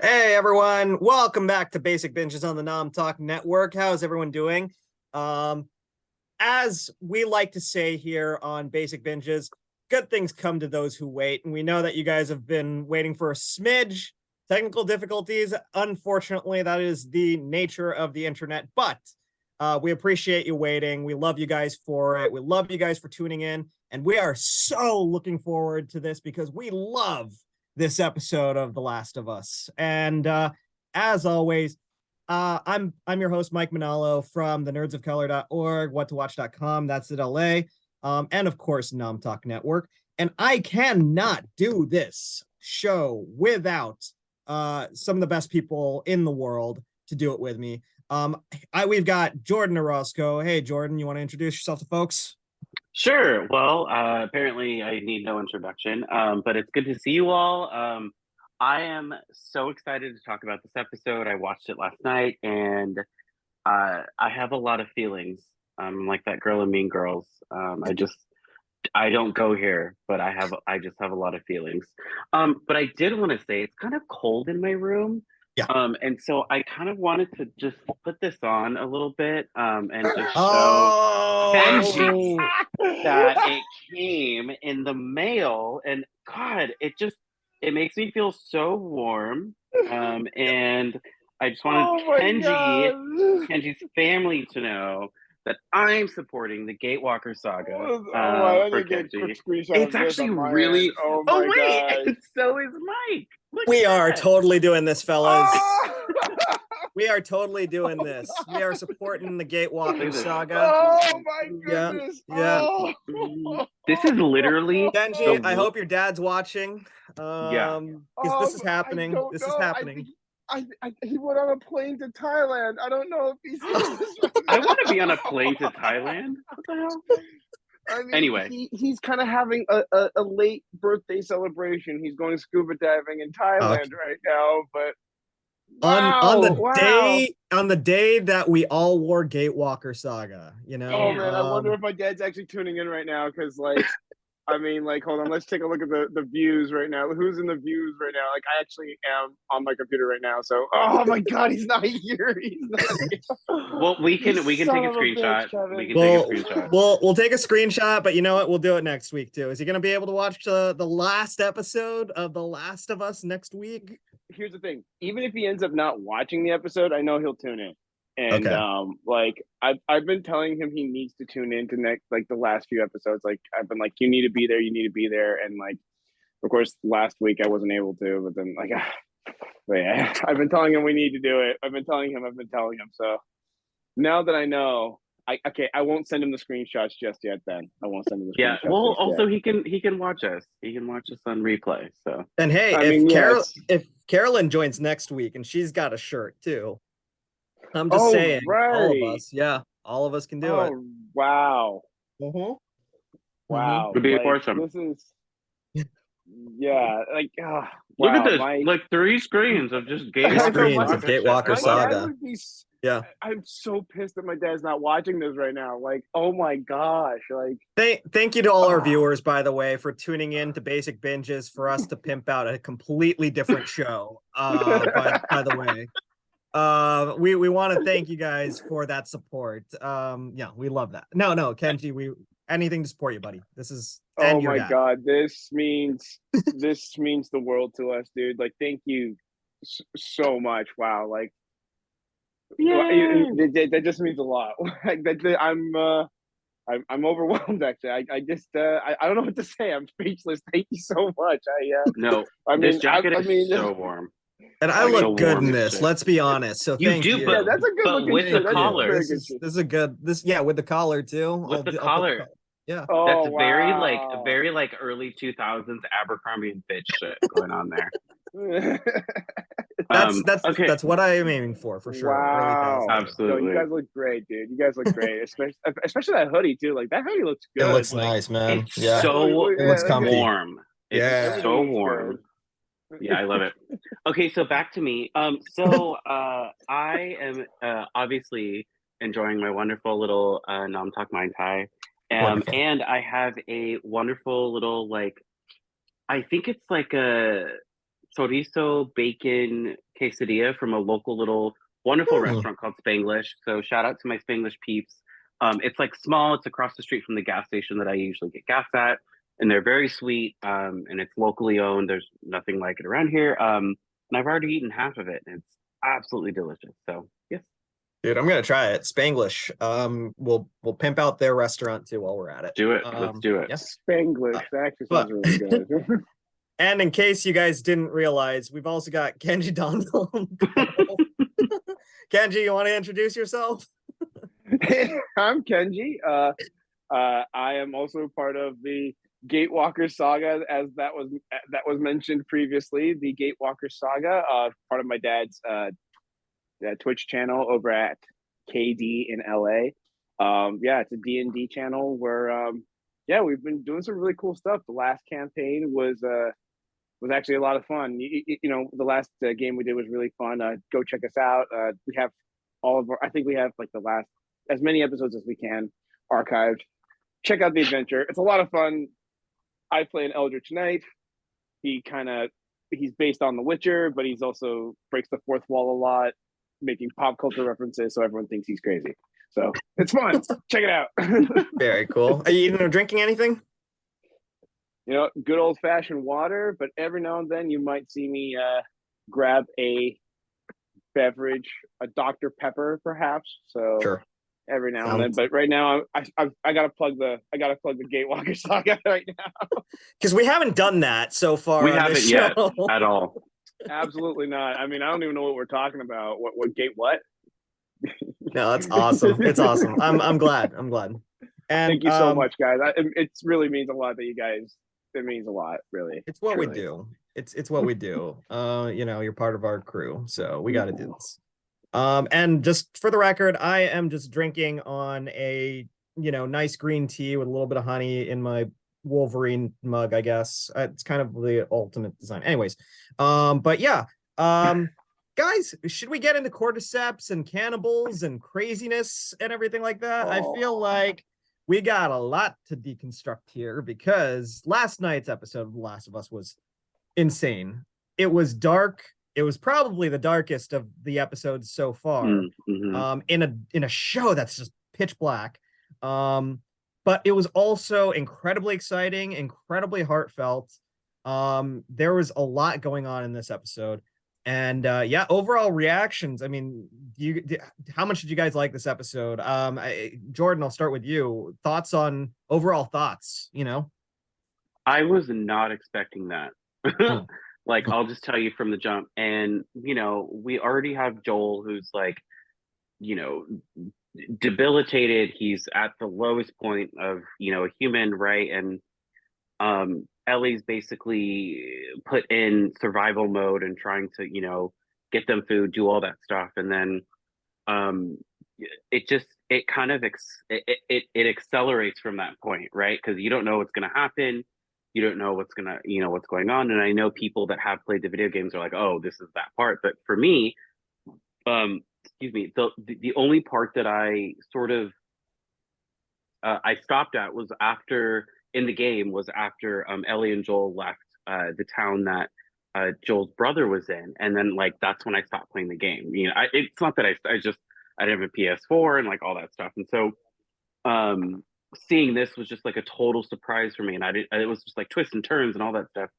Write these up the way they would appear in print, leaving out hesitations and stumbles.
Hey everyone, welcome back to Basic Binges on the Nom Talk Network. How's everyone doing? Um, as we like to say here on Basic Binges, good things come to those who wait, and we know that you guys have been waiting for a smidge. Technical difficulties, unfortunately, that is the nature of the internet, but we appreciate you waiting. We love you guys for it. We love you guys for tuning in, and we are so looking forward to this because we love this episode of The Last of Us. And as always, I'm your host, Mike Manalo from the nerdsofcolor.org, whattowatch.com, that's at LA, and of course, Nom Talk Network. And I cannot do this show without some of the best people in the world to do it with me. We've got Jordyn Orozco. Hey, Jordyn, you want to introduce yourself to folks? Sure. Well, apparently I need no introduction, but it's good to see you all. I am so excited to talk about this episode. I watched it last night, and I have a lot of feelings. I'm like that girl in Mean Girls. I don't go here, but I just have a lot of feelings. But I did want to say it's kind of cold in my room. Yeah. And so I kind of wanted to just put this on a little bit, and just show Oh, Kenji that it came in the mail, and God, it makes me feel so warm. And I just wanted Oh my God. Kenji's family to know that I'm supporting the Gatewalker saga I for need to get a Kenji. quick screenshot It's of this actually on my really. end. Oh Oh my wait, God. so is Mike. Look we at are that. totally doing this, fellas. Oh! We are totally doing this. We are supporting the Gatewalker saga. Oh my Yeah, goodness. yeah. Oh. This is literally Kenji, I the hope your dad's watching. Yeah. This is I happening. don't This is know. happening. He went on a plane to Thailand. I don't know if he's. I want to be on a plane to Thailand. What the hell? I mean, Anyway. he's kind of having a late birthday celebration. He's going scuba diving in Thailand right now, but on the wow. day that we all wore Gatewalker Saga, you know. Oh man, I wonder if my dad's actually tuning in right now because I mean, hold on, let's take a look at the views right now. Who's in the views right now? Like, I actually am on my computer right now. So, oh my God, he's not here. He's not here. Well, we can take a screenshot. We can take a screenshot. We'll take a screenshot, but you know what? We'll do it next week too. Is he going to be able to watch the last episode of The Last of Us next week? Here's the thing: even if he ends up not watching the episode, I know he'll tune in. And I've been telling him he needs to tune in to the last few episodes. Like, I've been like, you need to be there, and like, of course, last week I wasn't able to, but then but yeah, I've been telling him we need to do it. I've been telling him. So now that I know, I won't send him the screenshots just yet. Then I won't send him the screenshots. Yeah, well, also he can watch us. He can watch us on replay. So, and hey, if Carolyn joins next week and she's got a shirt too. I'm just saying, right. all of us, all of us can do it. Wow. Mm-hmm. Wow. Could be a portion. This is, yeah, look at this, like 3 screens of just Gatewalker Saga. Yeah, I'm so pissed that my dad's not watching this right now. Like, oh my gosh, thank you to all our viewers, by the way, for tuning in to Basic Binges for us to pimp out a completely different show. By the way. We want to thank you guys for that support. Yeah, we love that. No, Kenji, anything to support you, buddy. This is oh my God, this means the world to us, dude. Like, thank you so much. Wow, like, that just means a lot. Like, I'm overwhelmed. Actually, I don't know what to say. I'm speechless. Thank you so much. This jacket is so warm. And I look good in this. Let's be honest. So thank you. But that's a good looking with shirt. the collar. This is a good. With the collar too. With the collar. Yeah. That's very early 2000s Abercrombie and Fitch shit going on there. That's what I am aiming for sure. Wow, absolutely. You guys look great, dude. You guys look great, especially that hoodie too. Like, that hoodie looks good. It looks nice, man. It's it looks comfy. Warm. It's so warm. Good. Yeah, I love it. Okay, so back to me. So I am obviously enjoying my wonderful little Nom Talk Mai Tai. And I have a wonderful little, I think it's like a chorizo bacon quesadilla from a local little wonderful restaurant called Spanglish. So shout out to my Spanglish peeps. It's like small. It's across the street from the gas station that I usually get gas at, and they're very sweet. And it's locally owned. There's nothing like it around here. And I've already eaten half of it, and it's absolutely delicious. So yes, Dude, I'm gonna try it. Spanglish. We'll pimp out their restaurant too while we're at it. do it. Let's do it. Yes. Spanglish. That actually sounds really good. And in case you guys didn't realize, we've also got Kenji Donville. Kenji, you want to introduce yourself? I'm Kenji. I am also part of the Gatewalker saga, as that was mentioned previously. The Gatewalker saga, part of my dad's Twitch channel over at KD in LA. It's a D&D channel where we've been doing some really cool stuff. The last campaign was actually a lot of fun. The last game we did was really fun. Go check us out. We have I think we have like the last as many episodes as we can archived. Check out the adventure. It's a lot of fun. I play an Eldritch Knight. He's based on The Witcher, but he's also breaks the fourth wall a lot, making pop culture references so everyone thinks he's crazy. So it's fun. Check it out. Very cool. Are you eating or drinking anything? Good old fashioned water, but every now and then you might see me grab a beverage, a Dr. Pepper, perhaps. So sure. Every now and then, but right now I gotta plug the Gatewalker saga right now because we haven't done that so far. We haven't yet at all. Absolutely not. I mean, I don't even know what we're talking about. What gate? What? No, that's awesome. It's awesome. I'm glad. And thank you so much, guys. It really means a lot that you guys. It means a lot, really. It's what we do. It's what we do. You're part of our crew, so we got to do this. And just for the record, I am just drinking on a nice green tea with a little bit of honey in my Wolverine mug, I guess. It's kind of the ultimate design. Anyways, guys, should we get into cordyceps and cannibals and craziness and everything like that? I feel like we got a lot to deconstruct here because last night's episode of The Last of Us was insane. It was dark. It was probably the darkest of the episodes so far. Mm-hmm. In a show that's just pitch black. But it was also incredibly exciting, incredibly heartfelt. There was a lot going on in this episode. And overall reactions. I mean, how much did you guys like this episode? Jordyn, I'll start with you. Overall thoughts, I was not expecting that. Like, I'll just tell you from the jump. And, we already have Joel, who's like, debilitated. He's at the lowest point of, a human, right? And Ellie's basically put in survival mode and trying to, get them food, do all that stuff. And then it kind of accelerates from that point, right? Because you don't know what's going to happen. You don't know what's going on. And I know people that have played the video games are like, oh, this is that part. But for me, the only part that I sort of I stopped at was after Ellie and Joel left the town that Joel's brother was in, and then like that's when I stopped playing the game. It's not that I didn't have a PS4 and like all that stuff, and so seeing this was just like a total surprise for me, and it was just like twists and turns and all that stuff.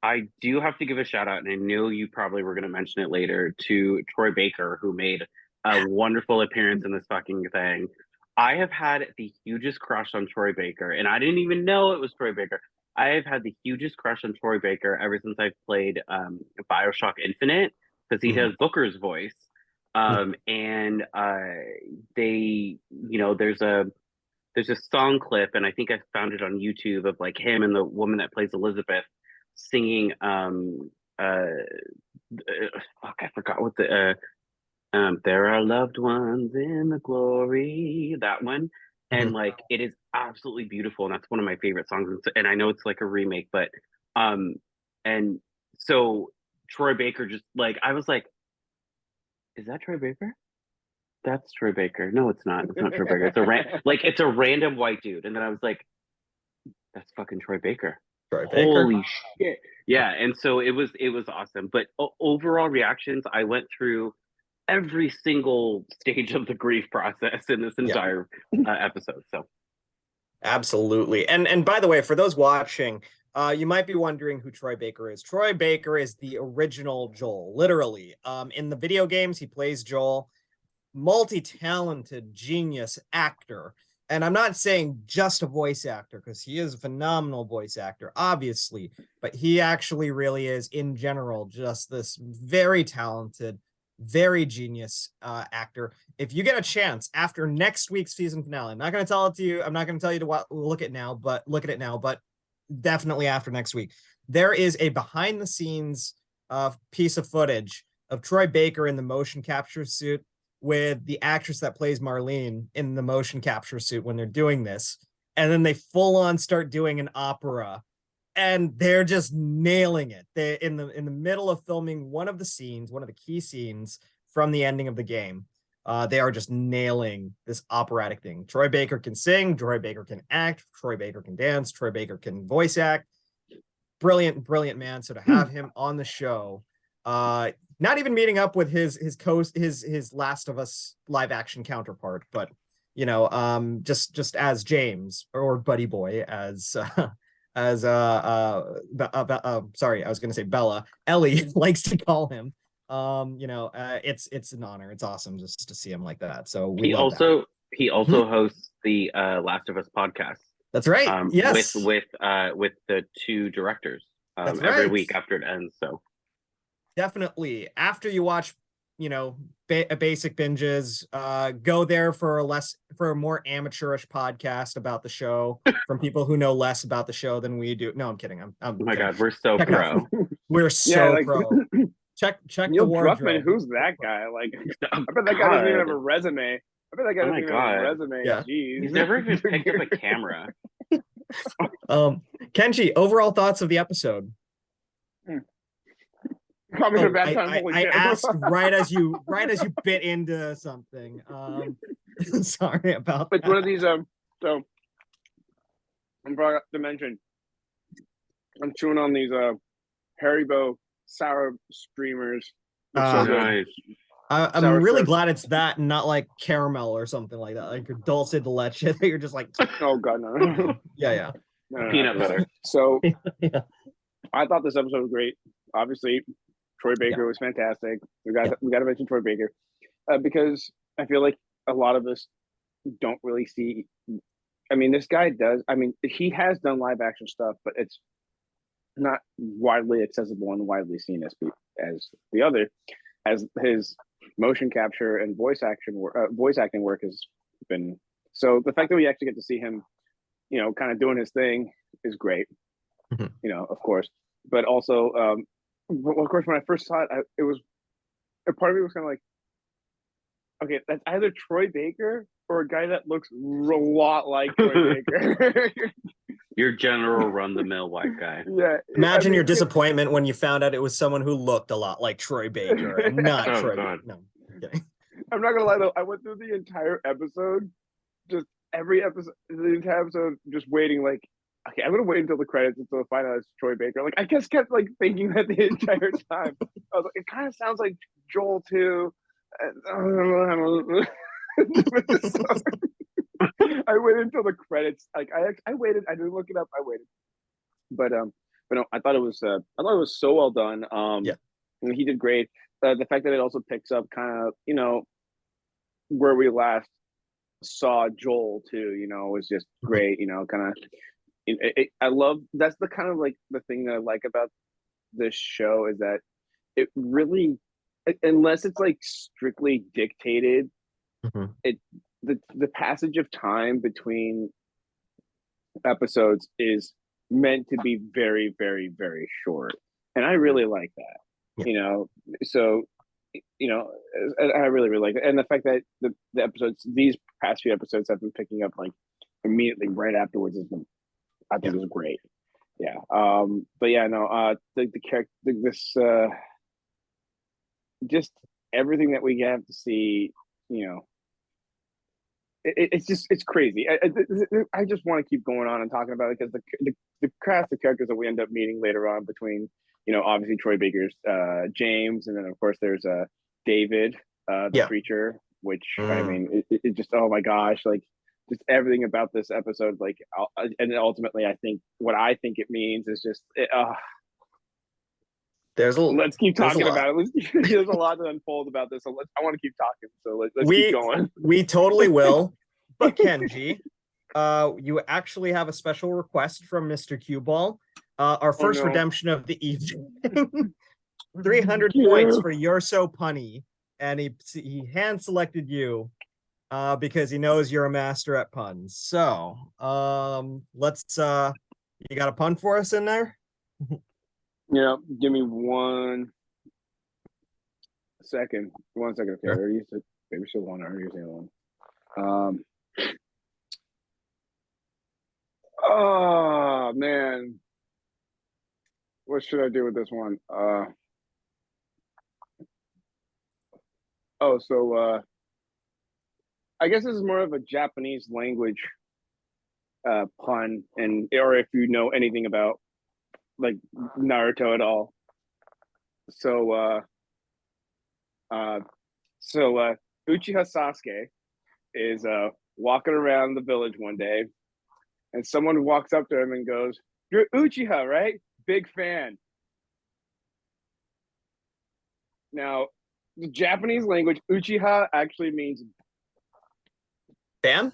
I do have to give a shout out, and I know you probably were going to mention it later, to Troy Baker, who made a wonderful appearance in this fucking thing. I have had the hugest crush on Troy Baker, and I didn't even know it was Troy Baker. I have had the hugest crush on Troy Baker ever since I've played BioShock Infinite, because he does Booker's voice. And there's a song clip, and I think I found it on YouTube, of like him and the woman that plays Elizabeth singing I forgot what the there are loved ones in the glory, that one. And like it is absolutely beautiful, and that's one of my favorite songs. And I know it's like a remake, but and so Troy Baker, just like, I was like, is that Troy Baker? That's Troy Baker. No, it's not. It's not Troy Baker. It's a random white dude. And then I was like, that's fucking Troy Baker. Holy shit. Yeah, and so it was awesome. But overall reactions, I went through every single stage of the grief process in this entire episode. So Absolutely. And by the way, for those watching, you might be wondering who Troy Baker is. Troy Baker is the original Joel, literally. In the video games, he plays Joel, multi-talented, genius actor. And I'm not saying just a voice actor, because he is a phenomenal voice actor, obviously, but he actually really is, in general, just this very talented, very genius actor. If you get a chance after next week's season finale, I'm not going to tell it to you. I'm not going to tell you to look at it now, but definitely after next week, there is a behind the scenes piece of footage of Troy Baker in the motion capture suit with the actress that plays Marlene in the motion capture suit when they're doing this. And then they full on start doing an opera, and they're just nailing it. They in the middle of filming one of the key scenes from the ending of the game. They are just nailing this operatic thing. Troy Baker can sing, Troy Baker can act, Troy Baker can dance, Troy Baker can voice act. Brilliant, brilliant man. So to have him on the show, not even meeting up with his Last of Us live action counterpart, but just as James, or Buddy Boy, as sorry, I was gonna say Bella, Ellie likes to call him. It's an honor. It's awesome just to see him like that. So he also hosts the Last of Us podcast. That's right. Yes, with the two directors every week after it ends. So definitely, after you watch, basic binges, go there for a more amateurish podcast about the show from people who know less about the show than we do. No, I'm kidding. I'm oh my God, we're so pro. We're so pro. Check Neil the wardrobe. Druckmann, who's that guy? Like, I bet that guy doesn't even have a resume. I bet that guy doesn't even have a resume. Yeah. Jeez. He's never even picked up a camera. Kenji, overall thoughts of the episode? Probably a bad time. I asked right as you bit into something. Sorry about that. It's one of these. So I'm brought to mention. I'm chewing on these Haribo sour streamers. So nice. I'm really glad it's that and not like caramel or something like that, like dulce de leche that you're just like, oh God, no. yeah. No. Peanut butter. So yeah. I thought this episode was great. Obviously, Troy Baker was fantastic. We got to mention Troy Baker because I feel like a lot of us don't really see. I mean, this guy does. I mean, he has done live action stuff, but it's not widely accessible and widely seen as the other, as his motion capture and voice acting work has been. So the fact that we actually get to see him, kind of doing his thing is great. Mm-hmm. Of course, but also, of course, when I first saw it, it was a part of me was kind of like, okay, that's either Troy Baker or a guy that looks a lot like Troy Baker. Your general run-the-mill white guy. Yeah. Imagine your disappointment when you found out it was someone who looked a lot like Troy Baker and not Troy Baker. No, I'm kidding. I'm not gonna lie though, I went through the entire episode, just every episode, the entire episode, just waiting like, okay, I'm gonna wait until the credits until I find out it's Troy Baker. Like I just kept like thinking that the entire time. I was like, it kind of sounds like Joel too. I waited until the credits. Like I waited. I didn't look it up. I waited, but no, I thought it was so well done. And he did great. The fact that it also picks up kind of where we last saw Joel too. Was just great. Kind of. I love that's the kind of like the thing that I like about this show is that it really, unless it's like strictly dictated, the passage of time between episodes is meant to be very, very, very short, and I really like that. So I really, really like it, and the fact that the episodes, these past few episodes, have been picking up like immediately right afterwards has been, I think, is great. Yeah. But yeah, no. The character, this, just everything that we have to see, it's crazy. I just want to keep going on and talking about it because the cast of characters that we end up meeting later on between, obviously Troy Baker's James, and then of course there's David, the preacher, which I mean, it just, oh my gosh, like just everything about this episode, like, and ultimately I think what I think it means is just let's keep talking about it. There's a lot to unfold about this, so I want to keep talking. So let's keep going. We totally will. But Kenji, you actually have a special request from Mr. Cue Ball. Our first redemption of the evening. 300 points for You're So Punny, and he hand selected you because he knows you're a master at puns. So let's you got a pun for us in there? Yeah, give me 1 second. 1 second. Okay, Sure. Maybe still one. I already used the other one. Oh man, what should I do with this one? So I guess this is more of a Japanese language pun, or if you know anything about like Naruto at all. So Uchiha Sasuke is walking around the village one day, and someone walks up to him and goes, "You're Uchiha, right? Big fan." Now, the Japanese language, Uchiha actually means fan.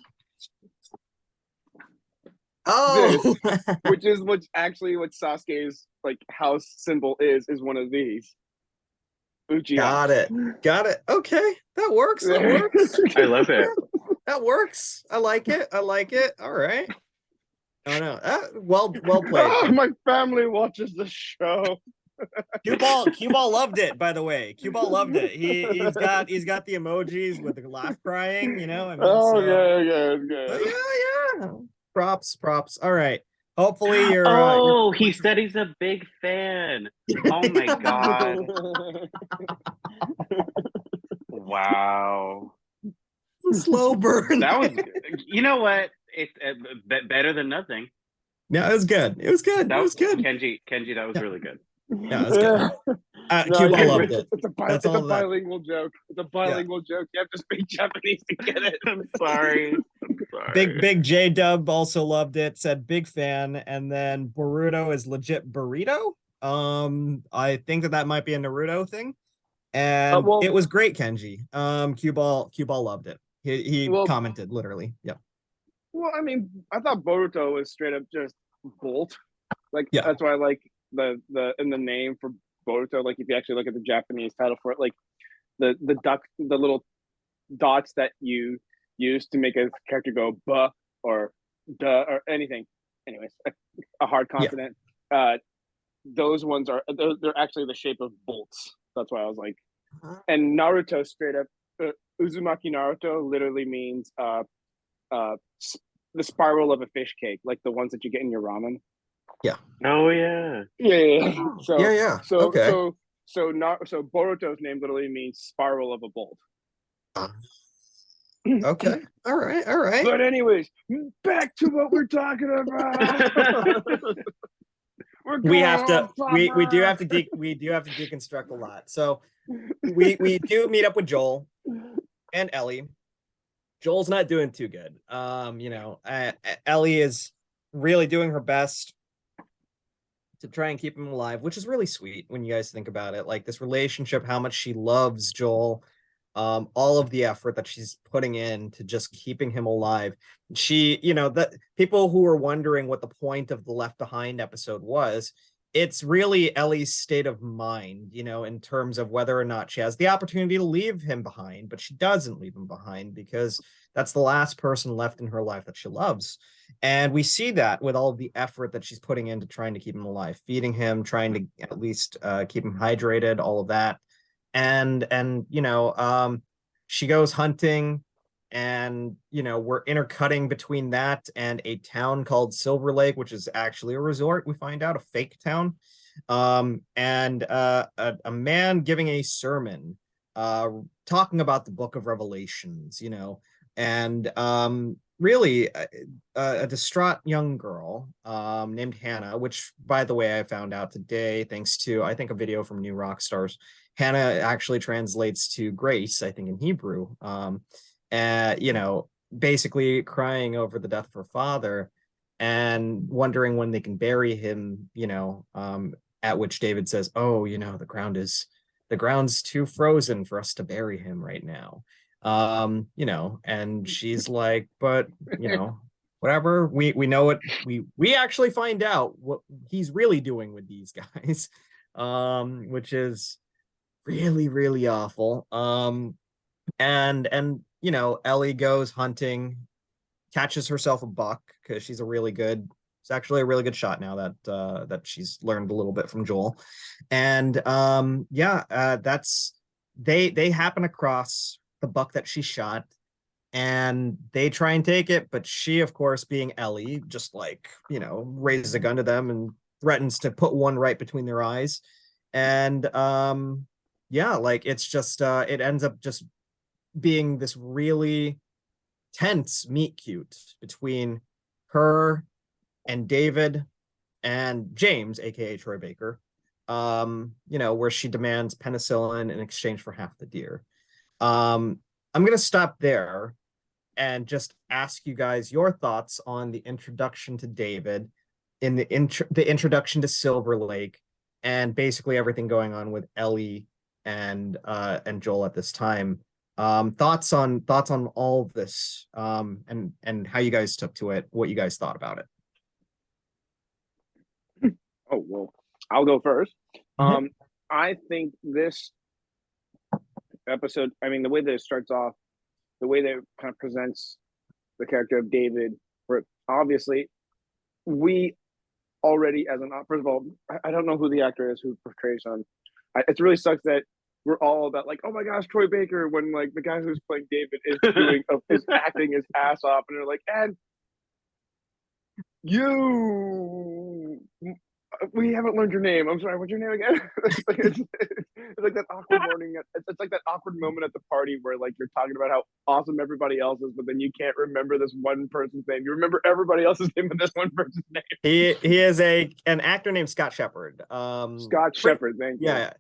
Oh, which is what Sasuke's like house symbol is one of these. Uchiha. Got it. Okay, that works. I love it. That works. I like it. All right. Oh no. Well played. Oh, my family watches the show. Cue Ball loved it, by the way. Cue Ball loved it. He's got the emojis with the laugh crying, I mean, yeah. Props. All right. Hopefully you're he said he's a big fan. Oh my god. Wow. Slow burn. That was, you know what? It's better than nothing. Yeah, it was good. That was good. Kenji, that was really good. Yeah, it was good. Cue Ball loved it. It's a bilingual joke. It's a bilingual joke. You have to speak Japanese to get it. I'm sorry. Big J Dub also loved it, said big fan, and then Boruto is legit burrito. I think that might be a Naruto thing. And it was great, Kenji. Cue Ball loved it. He commented literally. Yeah. Well, I mean, I thought Boruto was straight up just Bolt. Like, that's why I like the name for Boruto. Like, if you actually look at the Japanese title for it, like the little dots that you use to make a character go buh or duh or anything. Anyways, a hard consonant. Those ones they're actually the shape of bolts. That's why I was like, and Naruto straight up, Uzumaki Naruto literally means the spiral of a fish cake, like the ones that you get in your ramen. Yeah. Oh yeah. Yeah. So okay. So Boruto's name literally means spiral of a bolt. Okay. All right. But anyways, back to what we're talking about. We do have to deconstruct a lot. So we do meet up with Joel and Ellie. Joel's not doing too good. Ellie is really doing her best to try and keep him alive, which is really sweet when you guys think about it. Like this relationship, how much she loves Joel, all of the effort that she's putting in to just keeping him alive. She, the people who were wondering what the point of the Left Behind episode was, it's really Ellie's state of mind, in terms of whether or not she has the opportunity to leave him behind, but she doesn't leave him behind because that's the last person left in her life that she loves. And we see that with all of the effort that she's putting into trying to keep him alive, feeding him, trying to at least keep him hydrated, all of that. And she goes hunting, and we're intercutting between that and a town called Silver Lake, which is actually a resort. We find out, a fake town, and a man giving a sermon talking about the book of Revelations, and really a distraught young girl named Hannah, which, by the way, I found out today thanks to, I think, a video from New Rock Stars. Hannah actually translates to grace, I think, in Hebrew. And basically crying over the death of her father and wondering when they can bury him, at which David says, "Oh, the ground's too frozen for us to bury him right now." And she's like, "But, whatever, we know what we actually find out what he's really doing with these guys." Which is really, really awful. And Ellie goes hunting, catches herself a buck because it's actually a really good shot now that she's learned a little bit from Joel. And that's they happen across the buck that she shot, and they try and take it, but she, of course, being Ellie, just raises a gun to them and threatens to put one right between their eyes. And it's just it ends up just being this really tense meet cute between her and David and James, aka Troy Baker, where she demands penicillin in exchange for half the deer. I'm gonna stop there and just ask you guys your thoughts on the introduction to David, in the introduction to Silver Lake, and basically everything going on with Ellie and Joel at this time. Thoughts on all of this, and how you guys took to it, what you guys thought about it. Oh, well, I'll go first. I think this episode, the way that it starts off, the way that it kind of presents the character of David, where obviously we already, first of all, I don't know who the actor is who portrays him. It really sucks that we're all about like, oh my gosh, Troy Baker, when like the guy who's playing David is acting his ass off, and they're like, and we haven't learned your name. I'm sorry, what's your name again? it's like that awkward morning. It's like that awkward moment at the party where like you're talking about how awesome everybody else is, but then you can't remember this one person's name. You remember everybody else's name, but this one person's name. He is an actor named Scott Shepherd. Scott Shepherd, thank you. Yeah.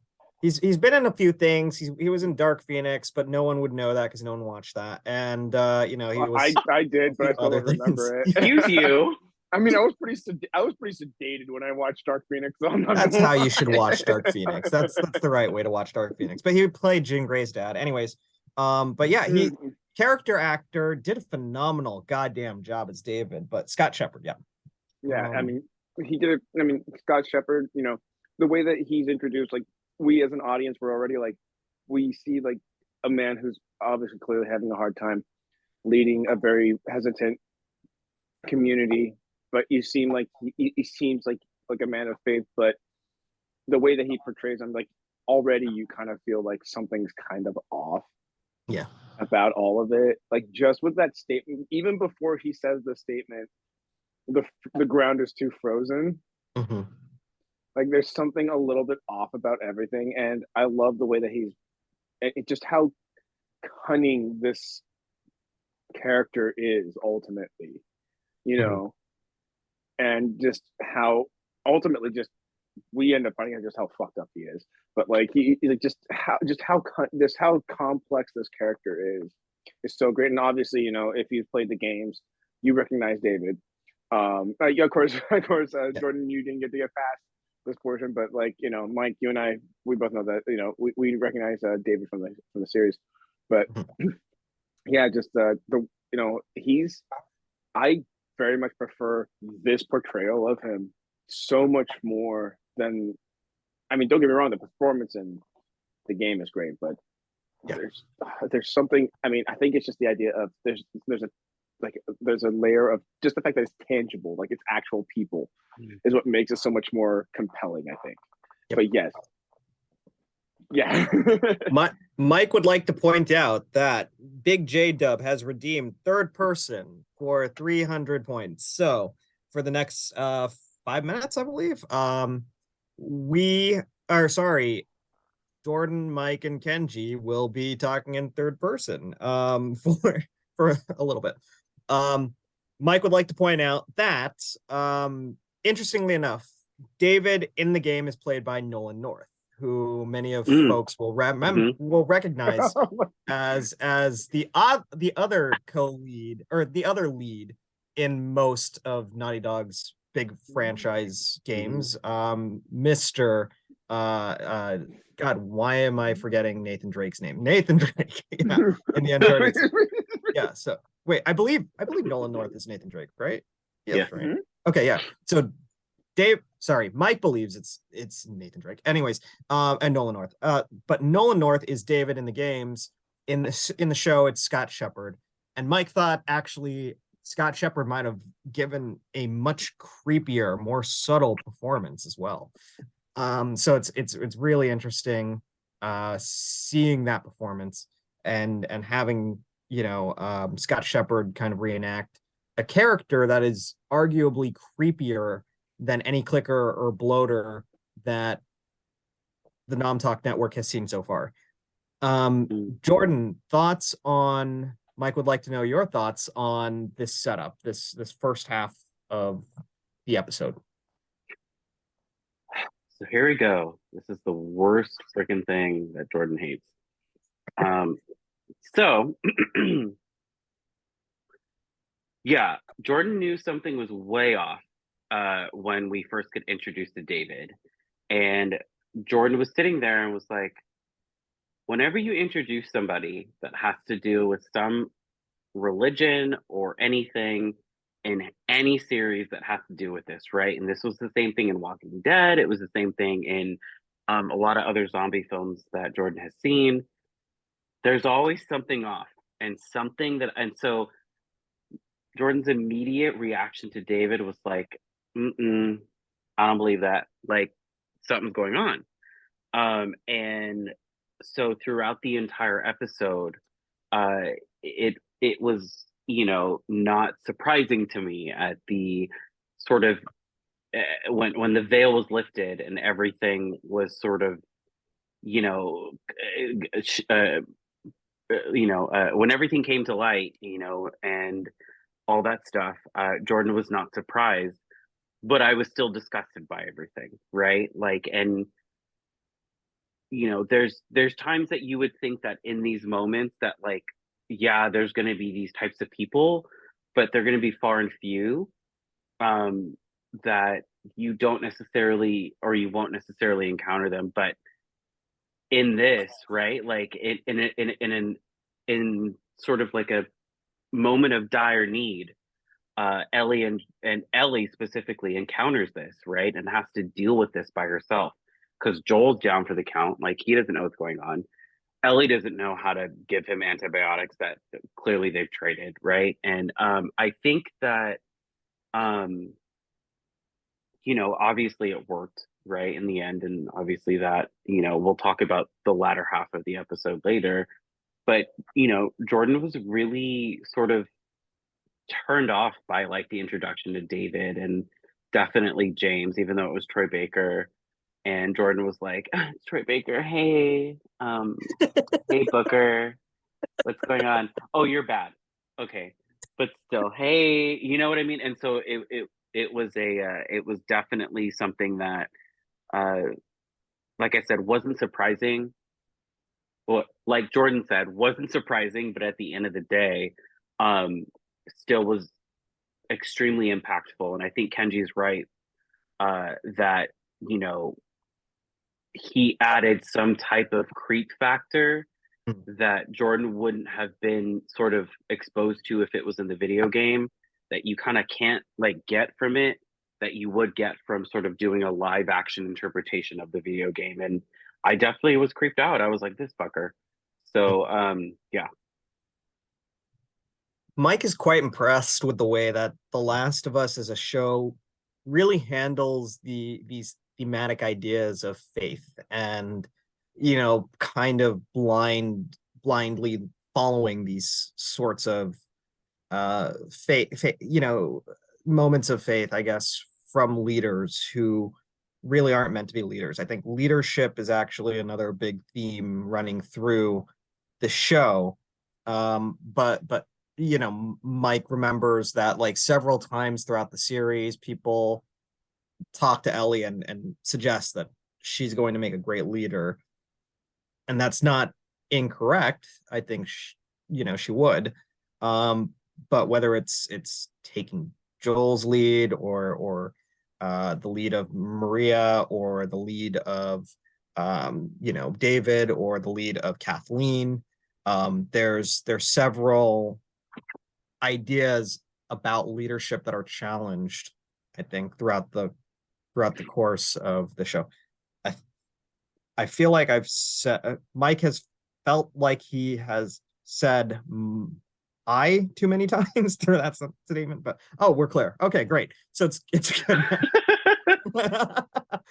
He's been in a few things. He was in Dark Phoenix, but no one would know that because no one watched that. And he was. I did, but I still don't remember it. Excuse you. I was pretty sedated when I watched Dark Phoenix. So that's how you should watch Dark Phoenix. That's the right way to watch Dark Phoenix. But he played Jean Grey's dad, anyways. But yeah, he character actor did a phenomenal goddamn job as David. But Scott Shepherd, yeah. He did it. Scott Shepherd. The way that he's introduced, like we as an audience, we're already like, we see like a man who's obviously clearly having a hard time leading a very hesitant community. But you seem like he seems like a man of faith, but the way that he portrays him, like already you kind of feel like something's kind of off. Yeah. About all of it. Like just with that statement, even before he says the statement, the ground is too frozen. Mm-hmm. Like there's something a little bit off about everything. And I love the way that just how cunning this character is ultimately, and just how ultimately we end up finding out just how fucked up he is. But like he like how complex this character is so great. And obviously, if you've played the games, you recognize David. Of course, Jordyn, you didn't get to get past this portion, but like Mike, you and I, we both know that we recognize David from the series. But yeah, just I very much prefer this portrayal of him so much more than, don't get me wrong, the performance in the game is great, but there's something, I think it's just the idea of there's a layer of just the fact that it's tangible, like it's actual people is what makes it so much more compelling, I think. Yep. But yes. Yeah. Mike would like to point out that Big J Dub has redeemed third person for 300 points. So for the next 5 minutes, I believe, Jordyn, Mike, and Kenji will be talking in third person for for a little bit. Mike would like to point out that, interestingly enough, David in the game is played by Nolan North, who many of folks will recognize as the other co-lead, or the other lead in most of Naughty Dog's big franchise games. Mr. God, why am I forgetting Nathan Drake's name? Nathan Drake, yeah, in the Uncharted. Yeah, so wait, I believe Nolan North is Nathan Drake, right? Yeah, that's right. Okay, yeah. So Mike believes it's Nathan Drake. Anyways, and Nolan North. But Nolan North is David in the games. In the show, it's Scott Shepherd. And Mike thought actually Scott Shepherd might have given a much creepier, more subtle performance as well. So it's really interesting seeing that performance and having, you know, Scott Shepherd kind of reenact a character that is arguably creepier than any clicker or bloater that the Nom Talk network has seen so far. Jordyn, thoughts on, Mike would like to know your thoughts on this setup, this first half of the episode. So here we go. This is the worst freaking thing that Jordyn hates. So yeah, Jordyn knew something was way off when we first get introduced to David. And Jordyn was sitting there and was like, whenever you introduce somebody that has to do with some religion or anything in any series that has to do with this, right? And this was the same thing in Walking Dead. It was the same thing in a lot of other zombie films that Jordyn has seen. There's always something off and so Jordyn's immediate reaction to David was like, I don't believe that. Like, something's going on. And so throughout the entire episode, it was, you know, not surprising to me at the sort of when the veil was lifted and everything was sort of, you know, when everything came to light, you know, and all that stuff, Jordyn was not surprised, but I was still disgusted by everything, right? Like, and you know, there's times that you would think that in these moments that, like, yeah, there's going to be these types of people, but they're going to be far and few, that you don't necessarily, or you won't necessarily encounter them. But in this, right, like in sort of like a moment of dire need, Ellie and Ellie specifically encounters this, right, and has to deal with this by herself because Joel's down for the count. Like, he doesn't know what's going on. Ellie doesn't know how to give him antibiotics that clearly they've traded, right? And I think that, you know, obviously it worked, right, in the end. And obviously that, you know, we'll talk about the latter half of the episode later. But, you know, Jordyn was really sort of turned off by, like, the introduction to David and definitely James, even though it was Troy Baker. And Jordyn was like, it's Troy Baker. Hey, hey, Booker, what's going on? Oh, you're bad. Okay. But still, hey, you know what I mean? And so it was definitely something that, like I said, wasn't surprising. Well, like Jordyn said, wasn't surprising, but at the end of the day, still was extremely impactful. And I think Kenji's right, that, you know, he added some type of creep factor that Jordyn wouldn't have been sort of exposed to if it was in the video game, that you kind of can't, like, get from it, that you would get from sort of doing a live action interpretation of the video game. And I definitely was creeped out. I was like, this fucker. So yeah. Mike is quite impressed with the way that The Last of Us as a show really handles these thematic ideas of faith and, you know, kind of blindly following these sorts of faith, you know, moments of faith, I guess, from leaders who really aren't meant to be leaders. I think leadership is actually another big theme running through the show. But Mike remembers that like several times throughout the series, people talk to Ellie and suggest that she's going to make a great leader, and that's not incorrect. I think she would, but whether it's taking Joel's lead or the lead of Maria or the lead of David or the lead of Kathleen, there's several ideas about leadership that are challenged, I think, throughout the course of the show. I feel like I've said Mike has felt like he has said I too many times through that statement, but we're clear. Okay, great. So it's good.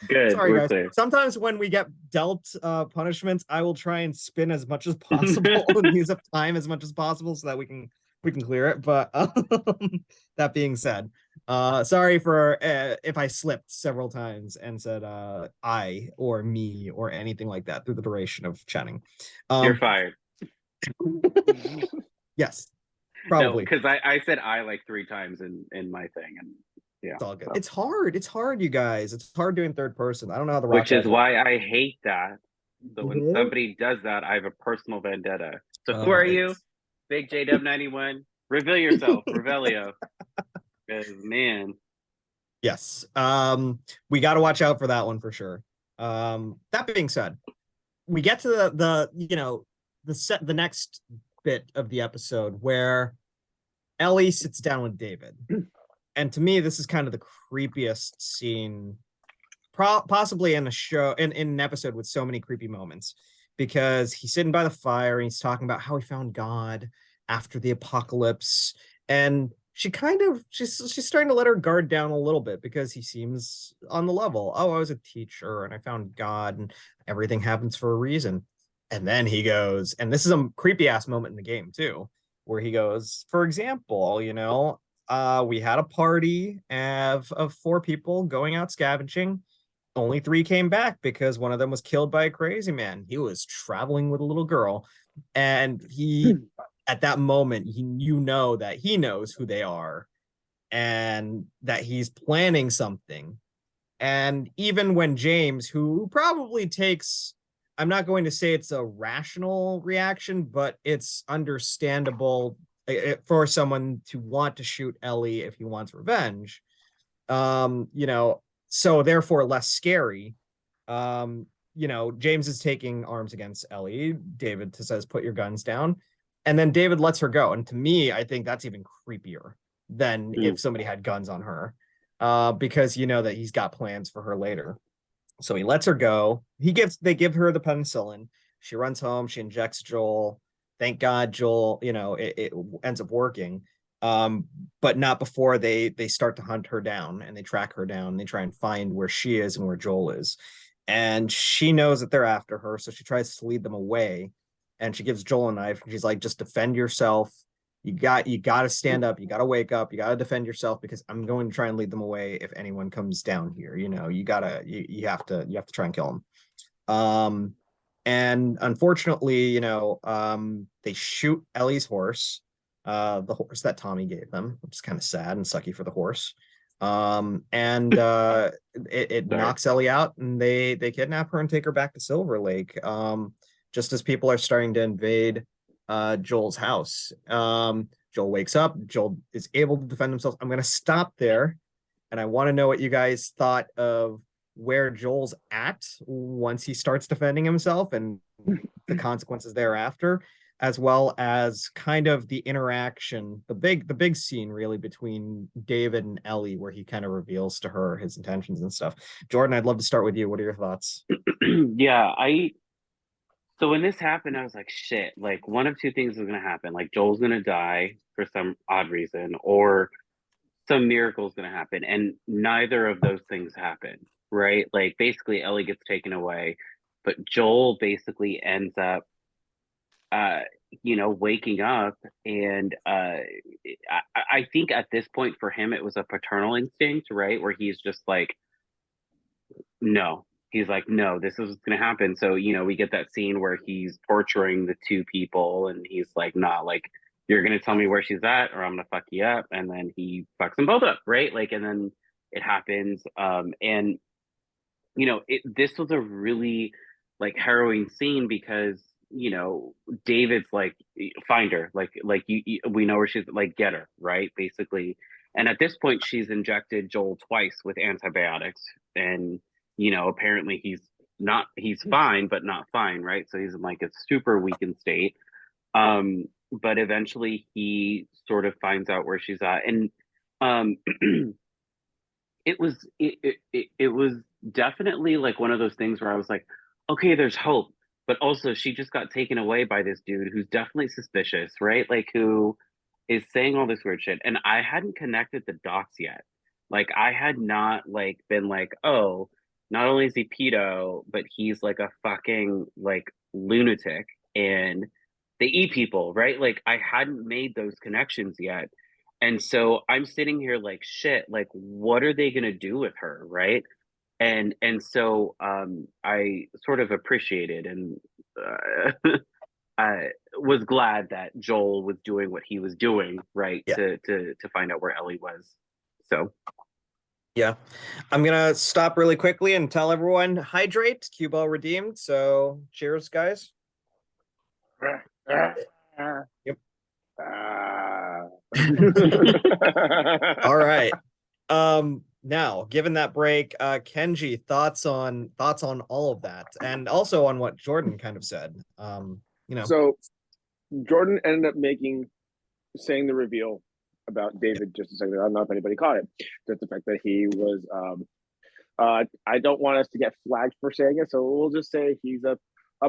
Good. Sorry, we're guys. clear. Sometimes when we get dealt punishments, I will try and spin as much as possible and use up time as much as possible so that we can clear it. But that being said, sorry for if I slipped several times and said I or me or anything like that through the duration of chatting. You're fired. Yes, probably. No, because I said I like 3 times in my thing, and yeah, it's all good. So. It's hard, you guys. It's hard doing third person. I don't know how the which is why I hate that. So when somebody does that, I have a personal vendetta. So who are you? Big JW91. Reveal yourself, Revelio. Because man. Yes. We got to watch out for that one for sure. That being said, we get to the next bit of the episode where Ellie sits down with David. And to me, this is kind of the creepiest scene possibly in a show, in an episode with so many creepy moments, because he's sitting by the fire and he's talking about how he found God after the apocalypse, and she's starting to let her guard down a little bit because he seems on the level. I was a teacher and I found God and everything happens for a reason. And then he goes, and this is a creepy ass moment in the game too, where he goes, for example, we had a party of 4 people going out scavenging. Only 3 came back because one of them was killed by a crazy man. He was traveling with a little girl, and he at that moment that he knows who they are and that he's planning something. And even when James, who probably takes, I'm not going to say it's a rational reaction, but it's understandable for someone to want to shoot Ellie if he wants revenge, so therefore less scary. James is taking arms against Ellie. David says, put your guns down. And then David lets her go. And to me, I think that's even creepier than if somebody had guns on her, because that he's got plans for her later. So he lets her go. They give her the penicillin. She runs home. She injects Joel. Thank God, Joel, it ends up working. But not before they start to hunt her down and they track her down. They try and find where she is and where Joel is. And she knows that they're after her, so she tries to lead them away. And she gives Joel a knife. And she's like, just defend yourself. You got to stand up. You got to wake up. You got to defend yourself because I'm going to try and lead them away if anyone comes down here. You have to try and kill them. And unfortunately, they shoot Ellie's horse, the horse that Tommy gave them, which is kind of sad and sucky for the horse. And it knocks Ellie out, and they kidnap her and take her back to Silver Lake. Just as people are starting to invade Joel's house. Joel wakes up. Joel is able to defend himself. I'm going to stop there, and I want to know what you guys thought of where Joel's at once he starts defending himself and the consequences thereafter, as well as kind of the interaction, the big scene really between David and Ellie, where he kind of reveals to her his intentions and stuff. Jordyn, I'd love to start with you. What are your thoughts? Yeah, so when this happened, I was like, shit, like one of 2 things is going to happen. Like Joel's going to die for some odd reason, or some miracle is going to happen. And neither of those things happen, right? Like basically Ellie gets taken away, but Joel basically ends up, waking up. And I think at this point for him, it was a paternal instinct, right? Where he's just like, no. He's like, no, this is going to happen. So, we get that scene where he's torturing the 2 people and he's like, nah, like, you're gonna tell me where she's at, or I'm gonna fuck you up. And then he fucks them both up, right? Like, and then it happens. And this was a really like harrowing scene because David's like, find her, like we know where she's, like, get her, right, basically. And at this point she's injected Joel twice with antibiotics, and apparently he's fine but not fine, right? So he's in like a super weakened state. But eventually he sort of finds out where she's at, and um it was definitely like one of those things where I was like, okay, there's hope, but also she just got taken away by this dude who's definitely suspicious, right? Like, who is saying all this weird shit, and I hadn't connected the dots yet. Like, I had not like been like, oh, not only is he pedo, but he's like a fucking like lunatic, and they eat people, right? Like, I hadn't made those connections yet. And so I'm sitting here like, shit, like, what are they gonna do with her, right? And so I sort of appreciated, and I was glad that Joel was doing what he was doing, right? Yeah. To find out where Ellie was. So Yeah. I'm gonna stop really quickly and tell everyone hydrate, cue ball redeemed. So cheers, guys. Yep. All right. Now, given that break, Kenji, thoughts on all of that, and also on what Jordyn kind of said. So Jordyn ended up saying the reveal about David just a second ago. I don't know if anybody caught it. Just the fact that he was I don't want us to get flagged for saying it, so we'll just say he's a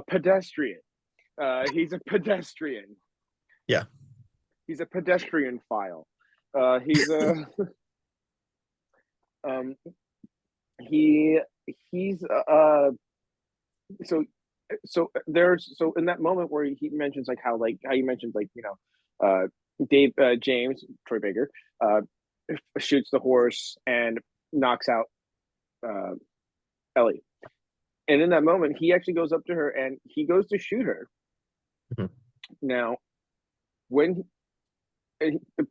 pedestrian. He's a pedestrian. Yeah. He's a pedestrian file. He's a he's so in that moment where he mentions like how you mentioned, like, Dave James Troy Baker shoots the horse and knocks out Ellie, and in that moment he actually goes up to her and he goes to shoot her. Mhm. Now,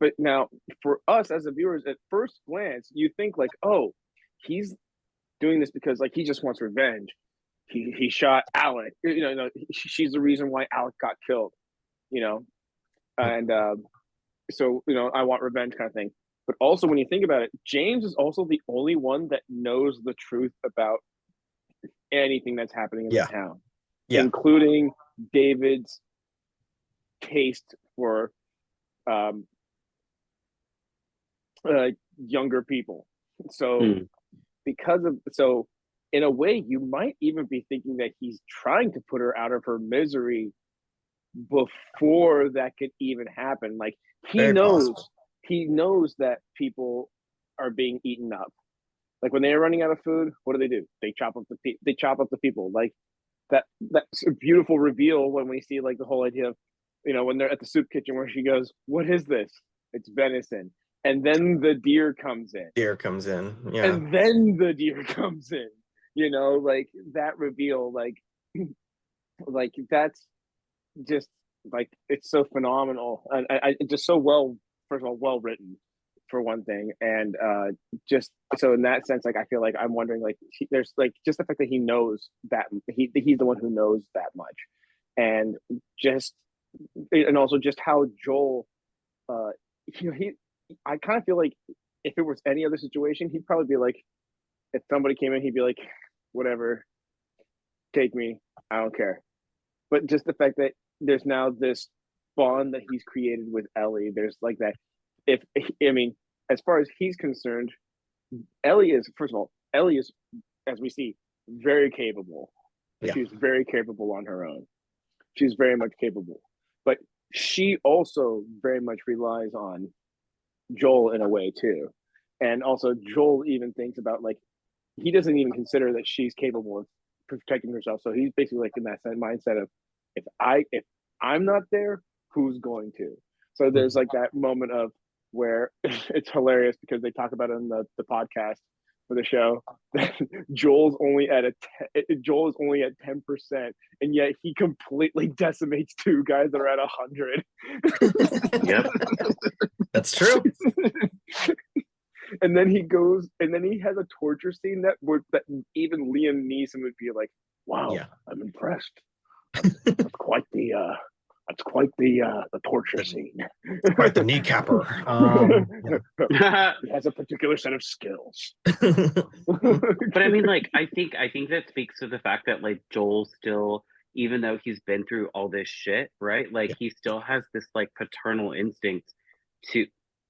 but now for us as the viewers, at first glance you think like, oh, he's doing this because like he just wants revenge. He shot Alec. She's the reason why Alec got killed. And so I want revenge kind of thing. But also, when you think about it, James is also the only one that knows the truth about anything that's happening in the town, including David's taste for younger people. So in a way, you might even be thinking that he's trying to put her out of her misery before that could even happen. Like, he knows that people are being eaten up. Like, when they're running out of food, what do? They chop up the people. Like, that's a beautiful reveal when we see like the whole idea of, when they're at the soup kitchen where she goes, "What is this?" It's venison. And then the deer comes in. Yeah. And then the deer comes in. Like, that reveal, like that's just like, it's so phenomenal, and I just so well, first of all, well written, for one thing, and just so in that sense, like, I feel like I'm wondering, like, there's like just the fact that he knows that he's the one who knows that much, and also just how Joel, he I kind of feel like if it was any other situation, he'd probably be like, if somebody came in, he'd be like, whatever, take me, I don't care. But just the fact that there's now this bond that he's created with Ellie, there's like that. As far as he's concerned, Ellie is, as we see, very capable. Yeah. She's very capable on her own. She's very much capable. But she also very much relies on Joel in a way too. And also Joel even thinks about, like, he doesn't even consider that she's capable of protecting herself. So he's basically like in that mindset of, if I'm not there, who's going to? So there's like that moment of where it's hilarious because they talk about it in the podcast for the show. Joel's only at 10%, and yet he completely decimates two guys that are at 100. Yep. That's true. And then he has a torture scene that even Liam Neeson would be like, "Wow, Yeah. I'm impressed. That's quite the torture scene. Quite the kneecapper." He has a particular set of skills. But I mean, like, I think that speaks to the fact that like Joel still, even though he's been through all this shit, right? Like he still has this like paternal instinct to,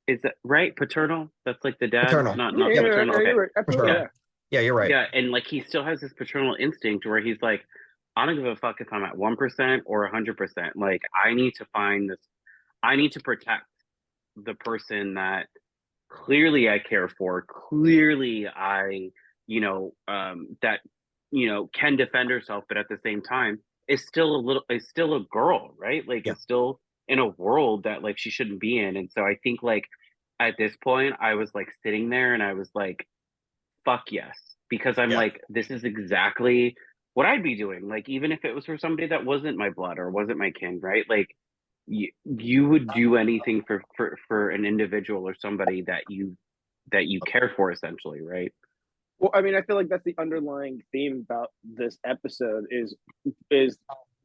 is that right? Paternal? That's like the dad, Paternal. not Yeah, paternal. yeah, Okay. you're right. Absolutely, Paternal. Yeah, you're right. Yeah, and like he still has this paternal instinct where he's like, I don't give a fuck if I'm at 1% or 100%. Like I need to find this. I need to protect the person that clearly I care for. Clearly I, that can defend herself, but at the same time is still a girl, right? Like it's still in a world that like she shouldn't be in. And so I think like at this point I was like sitting there and I was like, fuck yes, because I'm like, this is exactly what I'd be doing. Like even if it was for somebody that wasn't my blood or wasn't my kin, right? Like you would do anything for an individual or somebody that you care for, essentially, right? Well, I mean, I feel like that's the underlying theme about this episode is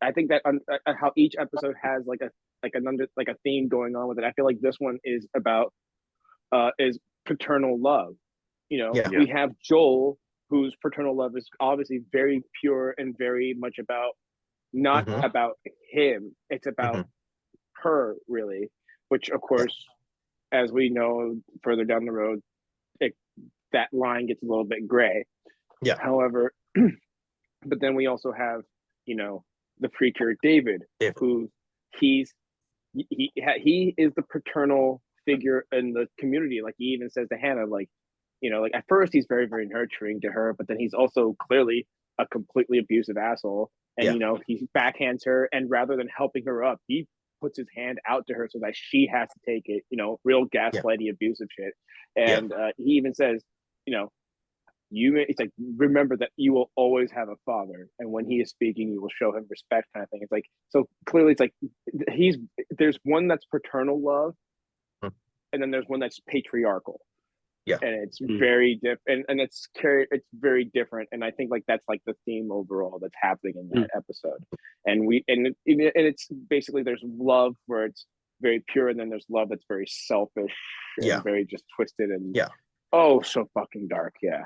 I think that how each episode has like a theme going on with it. I feel like this one is about is paternal love. We have Joel, whose paternal love is obviously very pure and very much about not about him. It's about her, really, which of course, as we know further down the road, that line gets a little bit gray. Yeah. However, but then we also have, the preacher David, who he is the paternal figure in the community. Like he even says to Hannah, like, like at first he's very, very nurturing to her, but then he's also clearly a completely abusive asshole. And he backhands her, and rather than helping her up, he puts his hand out to her so that she has to take it. Real gaslighty, abusive shit. And he even says, it's like, remember that you will always have a father, and when he is speaking, you will show him respect, kind of thing. It's like, so clearly, it's like there's one that's paternal love, and then there's one that's patriarchal. Yeah, and it's very different, and it's very different. And I think like that's like the theme overall that's happening in that episode. And it's basically there's love where it's very pure, and then there's love that's very selfish and very just twisted and oh, so fucking dark. Yeah.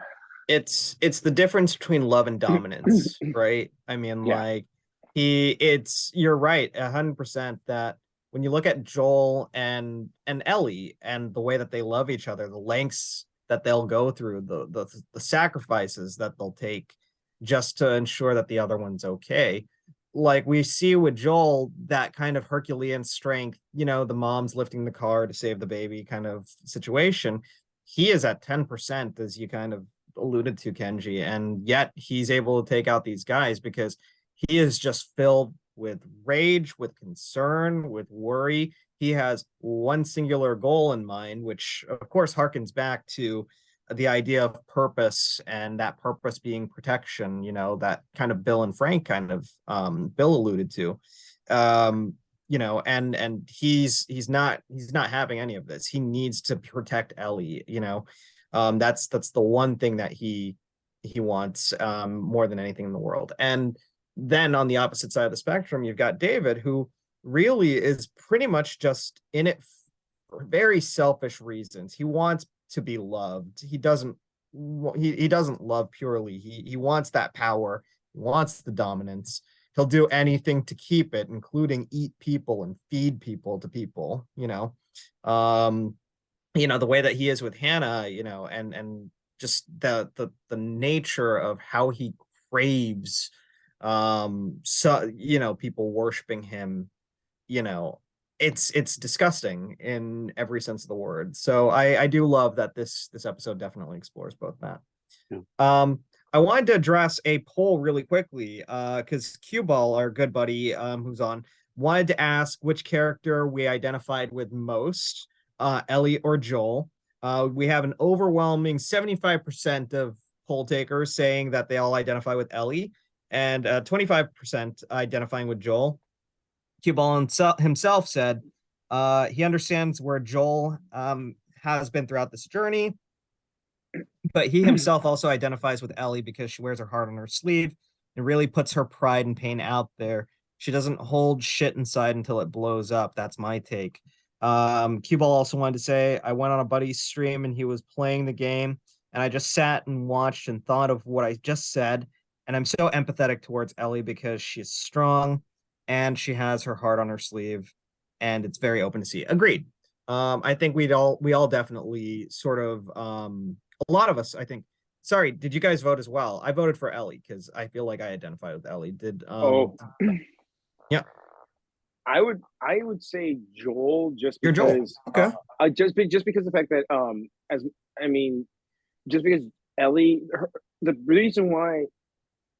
It's the difference between love and dominance, right? I mean, like you're right 100% that when you look at Joel and Ellie and the way that they love each other, the lengths that they'll go through, the sacrifices that they'll take just to ensure that the other one's okay. Like we see with Joel, that kind of Herculean strength, the mom's lifting the car to save the baby kind of situation. He is at 10%, as you kind of alluded to, Kenji, and yet he's able to take out these guys because he is just filled with rage, with concern, with worry. He has one singular goal in mind, which of course harkens back to the idea of purpose, and that purpose being protection, that kind of Bill and Frank kind of Bill alluded to. And he's not having any of this. He needs to protect Ellie, that's the one thing that he wants more than anything in the world. And then on the opposite side of the spectrum, you've got David, who really is pretty much just in it for very selfish reasons. He wants to be loved. He doesn't love purely. He wants that power. He wants the dominance. He'll do anything to keep it, including eat people and feed people to people, the way that he is with Hannah, and just the nature of how he craves people worshiping him, it's disgusting in every sense of the word. So I do love that this episode definitely explores both that. I wanted to address a poll really quickly because Cue Ball, our good buddy who's on, wanted to ask which character we identified with most, Ellie or Joel. We have an overwhelming 75% of poll takers saying that they all identify with Ellie, and 25% identifying with Joel. Cue Ball himself said he understands where Joel has been throughout this journey, but he himself also identifies with Ellie because she wears her heart on her sleeve and really puts her pride and pain out there. She doesn't hold shit inside until it blows up. That's my take. Cue Ball also wanted to say, I went on a buddy's stream and he was playing the game, and I just sat and watched and thought of what I just said. And I'm so empathetic towards Ellie because she's strong and she has her heart on her sleeve, and it's very open to see. Agreed. I think we all definitely sort of a lot of us, I think. Sorry, did you guys vote as well? I voted for Ellie because I feel like I identified with Ellie. Yeah. I would say Joel just You're Joel. because Okay. just because the fact that just because Ellie the reason why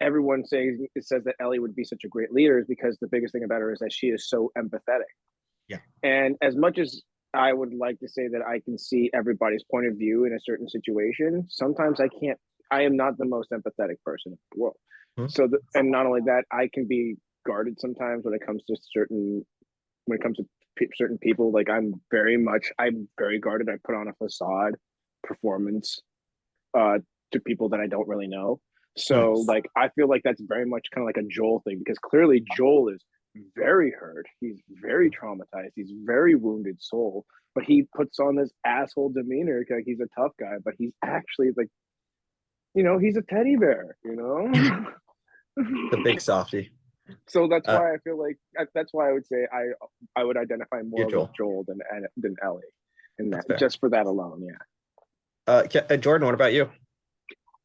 everyone says that Ellie would be such a great leader is because the biggest thing about her is that she is so empathetic. Yeah. And as much as I would like to say that I can see everybody's point of view in a certain situation, sometimes I can't. I am not the most empathetic person in the world. Hmm. And not only that, I can be guarded sometimes when it comes to certain people. Like I'm very guarded. I put on a facade performance to people that I don't really know. So Nice. like I feel like that's very much kind of like a Joel thing, because clearly Joel is very hurt. He's very traumatized. He's very wounded soul, but he puts on this asshole demeanor like he's a tough guy, but he's actually like, he's a teddy bear, The big softy. So that's why I feel like that's why I would say I would identify more Joel. with Joel than Ellie, and that fair. just for that alone, yeah. Jordyn, what about you?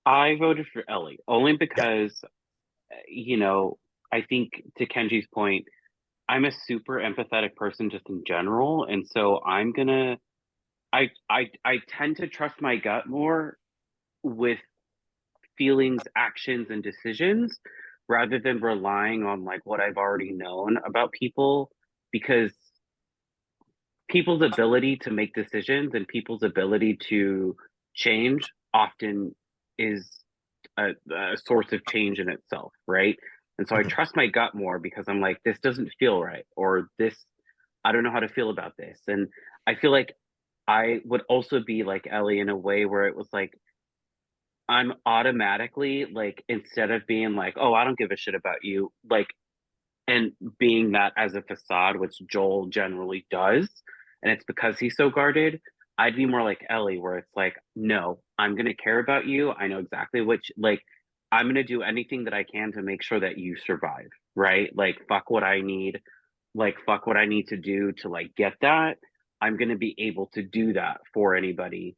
I voted for Ellie only because, I think to Kenji's point, I'm a super empathetic person just in general, and so I tend to trust my gut more with feelings, actions, and decisions rather than relying on like what I've already known about people, because people's ability to make decisions and people's ability to change often is a source of change in itself, right? And so I trust my gut more because I'm like, this doesn't feel right, or this, I don't know how to feel about this. And I feel like I would also be like Ellie in a way where it was like, I'm automatically like, instead of being like, oh, I don't give a shit about you, like, and being that as a facade, which Joel generally does, and it's because he's so guarded, I'd be more like Ellie, where it's like, no, I'm gonna care about you. I know exactly like, I'm gonna do anything that I can to make sure that you survive, right? Like, fuck what I need, like, fuck what I need to do to like get that. I'm gonna be able to do that for anybody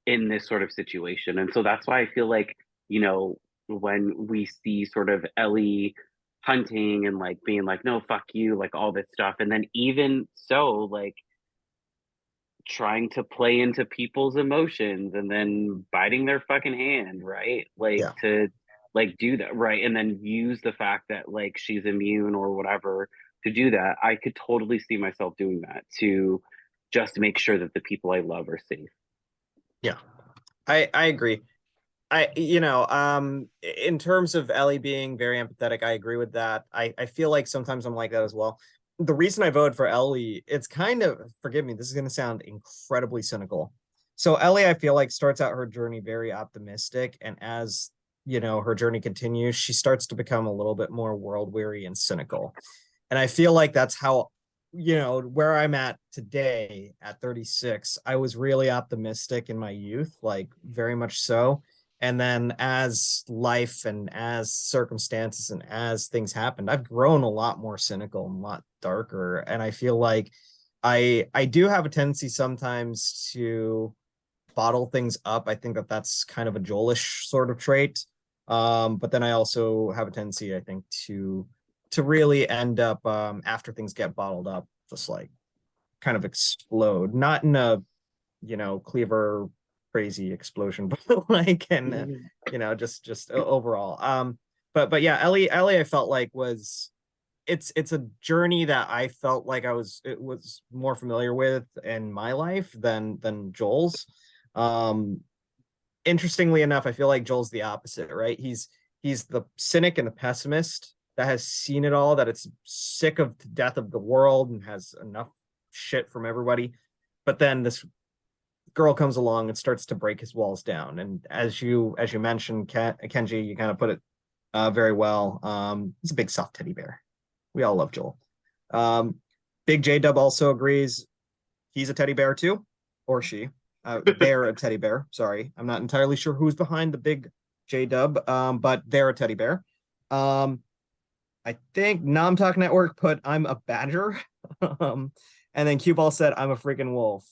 in this sort of situation. And so that's why I feel like, when we see sort of Ellie hunting and like being like, no, fuck you, like all this stuff. And then even so, like trying to play into people's emotions and then biting their fucking hand, right? Like to like do that, right? And then use the fact that like she's immune or whatever to do that. I could totally see myself doing that to just make sure that the people I love are safe. Yeah, I agree. In terms of Ellie being very empathetic, I agree with that. I feel like sometimes I'm like that as well. The reason I voted for Ellie, it's kind of, forgive me, this is going to sound incredibly cynical. So Ellie, I feel like starts out her journey very optimistic, and as her journey continues, she starts to become a little bit more world weary and cynical. And I feel like that's how, where I'm at today at 36, I was really optimistic in my youth, like very much so. And then as life and as circumstances and as things happened, I've grown a lot more cynical and a lot darker. And I feel like I do have a tendency sometimes to bottle things up. I think that that's kind of a Joelish sort of trait. But then I also have a tendency, I think, to really end up after things get bottled up, just like kind of explode, not in a cleaver crazy explosion, but like just overall. But yeah, Ellie I felt like was it's a journey that I felt like it was more familiar with in my life than Joel's. Interestingly enough, I feel like Joel's the opposite, right? He's the cynic and the pessimist that has seen it all, that it's sick of the death of the world and has enough shit from everybody. But then this girl comes along and starts to break his walls down. And as you mentioned, Kenji, you kind of put it very well. He's a big soft teddy bear. We all love Joel. Big J Dub also agrees he's a teddy bear too, or she. They're a teddy bear. Sorry, I'm not entirely sure who's behind the big J Dub, but they're a teddy bear. I think Nom Talk Network put I'm a badger. And then Cue Ball said I'm a freaking wolf.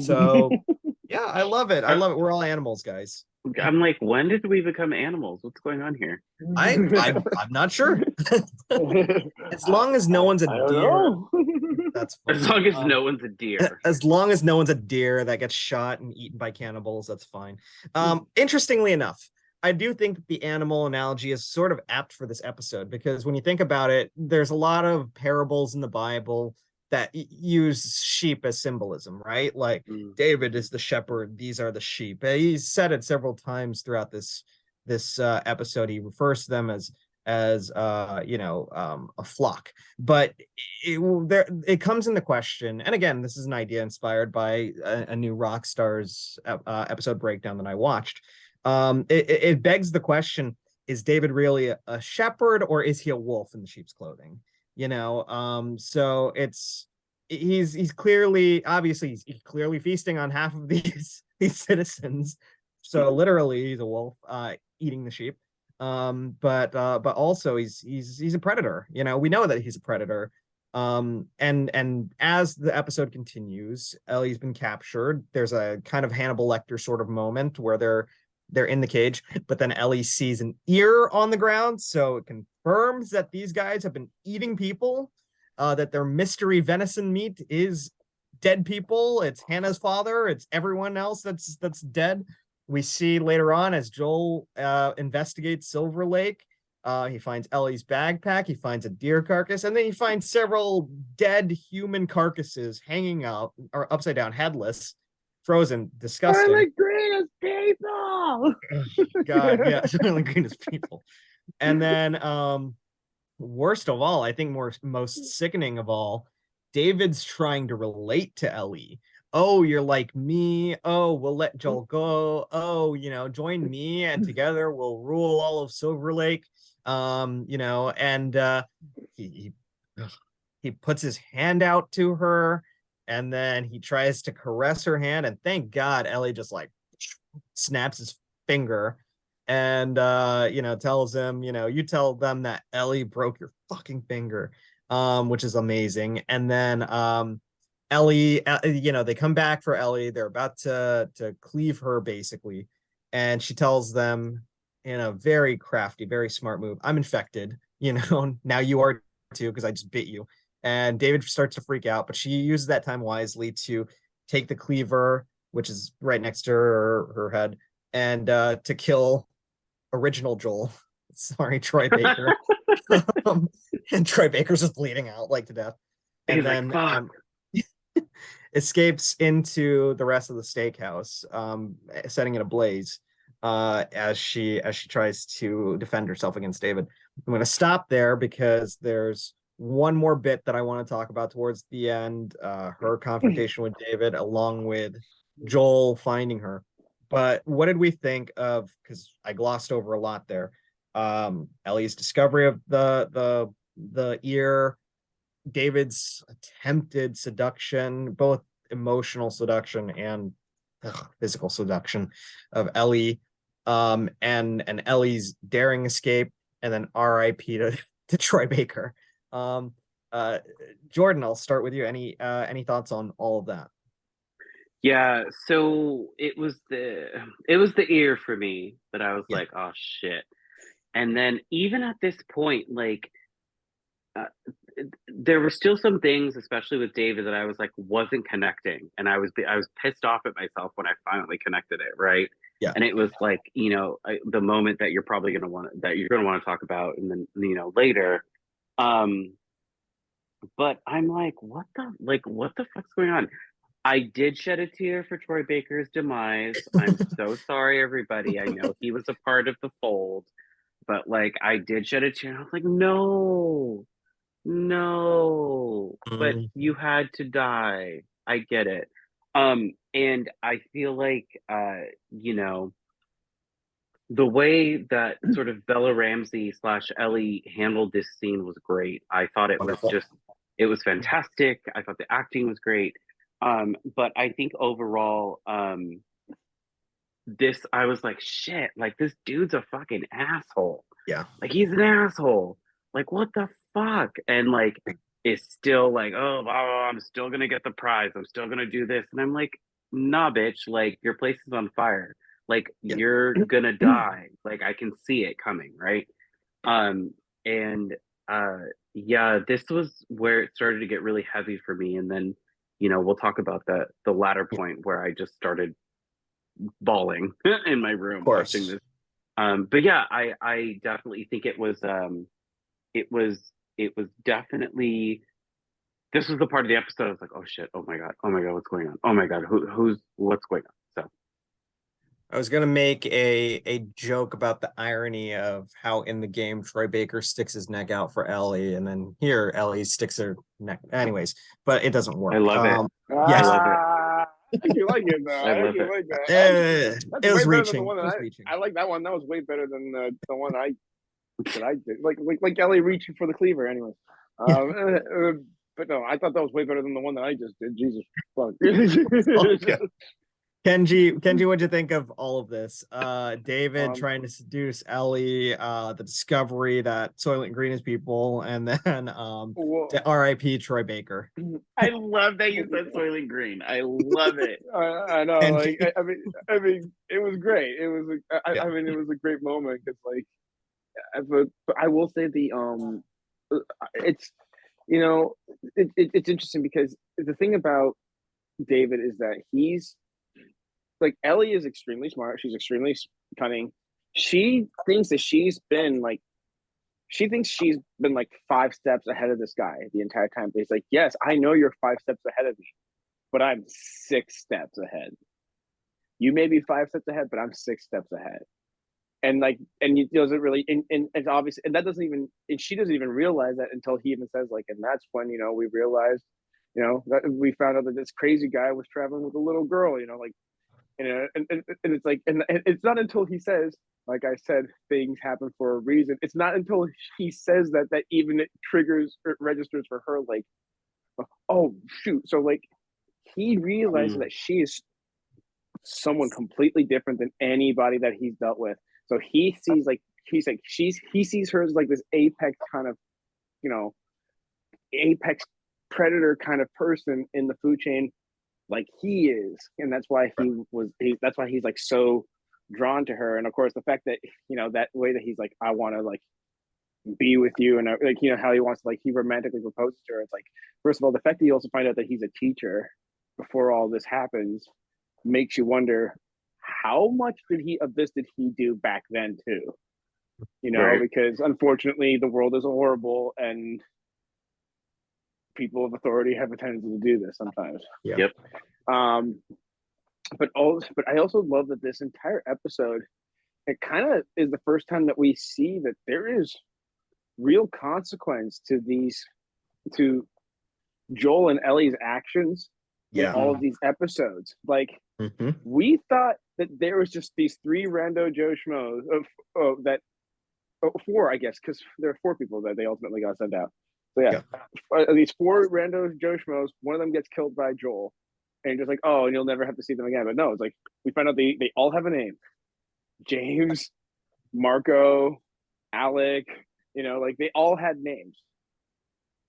So yeah, I love it. I love it. We're all animals, guys. I'm like, when did we become animals? What's going on here? I'm not sure. As long as no one's a deer, that's fine. As long as no one's a deer. As long as no one's a deer that gets shot and eaten by cannibals, that's fine. Interestingly enough, I do think that the animal analogy is sort of apt for this episode, because when you think about it, there's a lot of parables in the Bible that use sheep as symbolism, right? Like David is the shepherd, these are the sheep. He's said it several times throughout this episode. He refers to them as a flock, but it comes into question. And again, this is an idea inspired by a new Rockstars episode breakdown that I watched. It begs the question: is David really a shepherd, or is he a wolf in the sheep's clothing? So he's clearly, obviously, he's clearly feasting on half of these citizens. So literally, he's a wolf eating the sheep. But also he's a predator. We know that he's a predator. And as the episode continues, Ellie's been captured. There's a kind of Hannibal Lecter sort of moment where they're in the cage, but then Ellie sees an ear on the ground, so it confirms that these guys have been eating people, that their mystery venison meat is dead people. It's Hannah's father, it's everyone else that's dead. We see later on as Joel investigates Silver Lake, he finds Ellie's backpack, he finds a deer carcass, and then he finds several dead human carcasses hanging out or upside down, headless, frozen, disgusting. Soylent Green as people. God, yeah, Soylent Green as people. And then, worst of all, I think most sickening of all, David's trying to relate to Ellie. Oh, you're like me. Oh, we'll let Joel go. Oh, join me, and together we'll rule all of Silver Lake. And he puts his hand out to her, and then he tries to caress her hand, and thank God Ellie just like snaps his finger and tells him, you tell them that Ellie broke your fucking finger, which is amazing. And then Ellie, they come back for Ellie. They're about to cleave her, basically, and she tells them in a very crafty, very smart move, I'm infected, now you are too, because I just bit you. And David starts to freak out, but she uses that time wisely to take the cleaver, which is right next to her head, and to kill original Joel. Sorry, Troy Baker. And Troy Baker's just bleeding out like to death. And then escapes into the rest of the steakhouse, setting it ablaze as she tries to defend herself against David. I'm going to stop there because there's one more bit that I want to talk about towards the end, her confrontation with David, along with Joel finding her. But what did we think of, because I glossed over a lot there, Ellie's discovery of the ear, David's attempted seduction, both emotional seduction and physical seduction of Ellie, and Ellie's daring escape, and then RIP to Troy Baker. Jordyn, I'll start with you. Any thoughts on all of that? Yeah, so it was the ear for me that I was like, oh shit. And then even at this point, like there were still some things, especially with David, that I was like wasn't connecting, and I was pissed off at myself when I finally connected it, right? Yeah. And it was like, the moment that you're probably going to want to talk about, and then later, But I'm like, what the fuck's going on? I did shed a tear for Troy Baker's demise. I'm so sorry, everybody. I know he was a part of the fold, but like I did shed a tear. I was like, no, no. But Mm. you had to die. I get it. And I feel like you know, the way that sort of Bella Ramsey slash Ellie handled this scene was great. I thought Wonderful. it was fantastic. I thought the acting was great. But I think overall, I was like, shit, like this dude's a fucking asshole. Yeah. Like he's an asshole. Like what the fuck? And like it's still like, oh, I'm still gonna get the prize. I'm still gonna do this. And I'm like, nah, bitch, like your place is on fire. Like Yeah. you're gonna die. Like I can see it coming, right? And yeah, this was where it started to get really heavy for me. And then, we'll talk about the latter point where I just started bawling in my Of room watching course. this. But yeah, I definitely think it was definitely, this was the part of the episode I was like, oh shit, oh my god, what's going on? Oh my god, what's going on? So I was gonna make a joke about the irony of how in the game Troy Baker sticks his neck out for Ellie, and then here Ellie sticks her neck. Anyways, but it doesn't work. I love it. Yes, I love it. I actually like it though. I I love actually it. like that. That's it way was better than the reaching. one It that was reaching. I like that one. That was way better than the one I did. Like Ellie reaching for the cleaver. Anyway, but no, I thought that was way better than the one that I just did. Jesus fuck. Okay. Kenji, what'd you think of all of this? David Um, trying to seduce Ellie, the discovery that Soylent Green is people, and then well, the R.I.P. Troy Baker. I love that you said Soylent Green. I love it. I know. Kenji. Like I mean, it was great. It was. Yeah. I mean, it was a great moment because like, but I will say it's it's interesting because the thing about David is that he's like Ellie is extremely smart. She's extremely cunning. She thinks that she thinks she's been like 5 steps ahead of this guy the entire time. But he's like, yes, I know you're 5 steps ahead of me, but I'm 6 steps ahead. You may be 5 steps ahead, but I'm 6 steps ahead. And like, and he doesn't really, and it's obvious, and that doesn't even, and she doesn't even realize that until he even says like, and that's when we realized, that we found out that this crazy guy was traveling with a little girl, like, and it's like, and it's not until he says, like I said, things happen for a reason. It's not until he says that even it triggers or registers for her, like, oh shoot. So like, he realizes that she is someone completely different than anybody that he's dealt with. So he sees like he sees her as like this apex kind of, apex predator kind of person in the food chain, like he is, and that's why that's why he's like so drawn to her. And of course, the fact that that way that he's like, I want to like be with you, and like how he wants to like he romantically proposes to her. It's like, first of all, the fact that you also find out that he's a teacher before all this happens makes you wonder how much of this did he do back then too, Right. because unfortunately the world is horrible and people of authority have a tendency to do this sometimes. Yeah. Yep. But I also love that this entire episode, it kind of is the first time that we see that there is real consequence to Joel and Ellie's actions in all of these episodes. Like, we thought that there was just these 3 rando Joe Schmoes of that 4, I guess, because there are 4 people that they ultimately got sent out. So yeah. These 4 rando Joe Schmoes, one of them gets killed by Joel, and you're just like, oh, and you'll never have to see them again. But no, it's like we found out they all have a name: James, Marco, Alec. Like they all had names,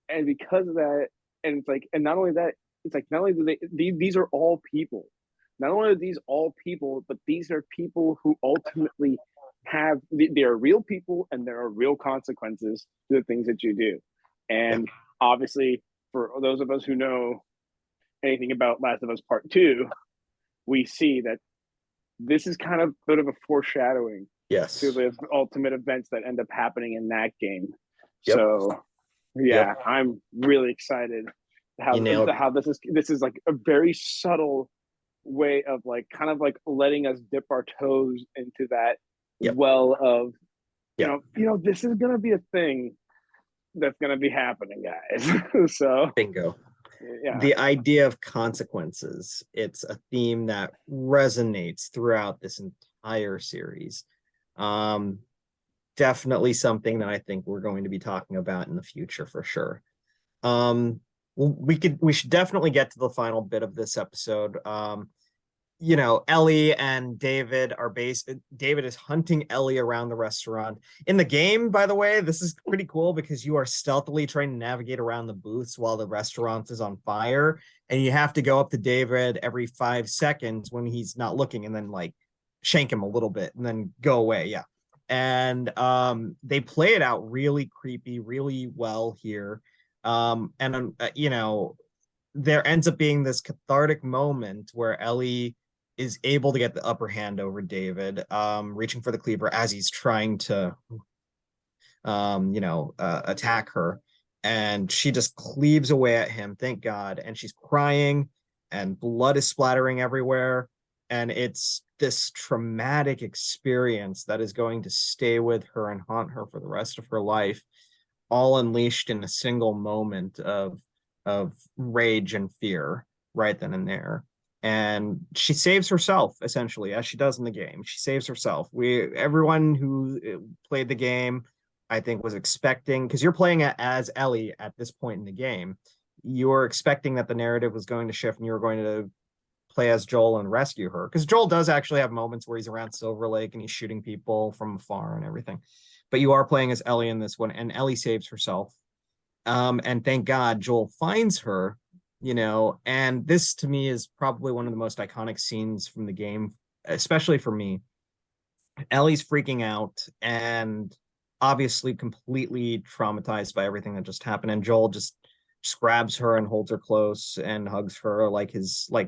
and because of that, and it's like, and not only that, it's like not only do these are all people. Not only are these all people, but these are people who ultimately they are real people, and there are real consequences to the things that you do. And obviously, for those of us who know anything about Last of Us Part 2, we see that this is kind of a bit of a foreshadowing to the ultimate events that end up happening in that game. So Yeah, I'm really excited You nailed how this is like a very subtle way of like kind of like letting us dip our toes into that Yep. well of Yep. this is gonna be a thing that's gonna be happening, guys. So Bingo. yeah. The idea of consequences, it's a theme that resonates throughout this entire series. Um, Definitely something that I think we're going to be talking about in the future for sure. We should definitely get to the final bit of this episode. Ellie and David are based. David is hunting Ellie around the restaurant. In the game, by the way, this is pretty cool because you are stealthily trying to navigate around the booths while the restaurant is on fire. And you have to go up to David every 5 seconds when he's not looking and then like shank him a little bit and then go away. Yeah. And they play it out really creepy, really well here. There ends up being this cathartic moment where Ellie is able to get the upper hand over David, reaching for the cleaver as he's trying to, attack her. And she just cleaves away at him, thank God. And she's crying, and blood is splattering everywhere. And it's this traumatic experience that is going to stay with her and haunt her for the rest of her life, all unleashed in a single moment of rage and fear right then and there. And she saves herself essentially, as she does in the game. She saves herself. Everyone who played the game, I think, was expecting, because you're playing as Ellie at this point in the game, you were expecting that the narrative was going to shift and you were going to play as Joel and rescue her. Because Joel does actually have moments where he's around Silver Lake and he's shooting people from afar and everything. But you are playing as Ellie in this one, and Ellie saves herself. And thank God Joel finds her, and this to me is probably one of the most iconic scenes from the game, especially for me. Ellie's freaking out and obviously completely traumatized by everything that just happened. And Joel just grabs her and holds her close and hugs her like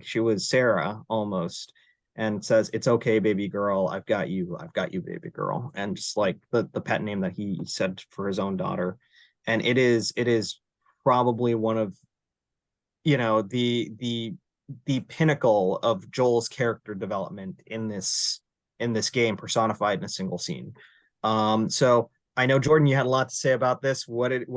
she was Sarah almost, and says, "It's okay, baby girl. I've got you, baby girl." And just like the pet name that he said for his own daughter. And it is probably one of the pinnacle of Joel's character development in this game, personified in a single scene. So I know, Jordyn, you had a lot to say about this. What'd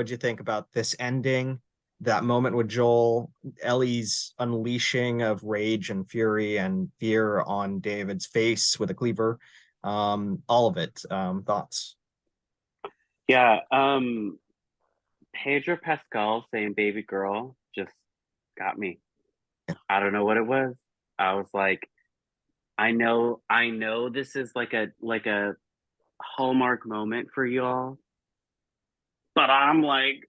you think about this ending, that moment with Joel, Ellie's unleashing of rage and fury and fear on David's face with a cleaver, all of it? Thoughts? Yeah, Pedro Pascal saying baby girl just got me. I don't know what it was. I was like, I know this is like a hallmark moment for y'all, but I'm like,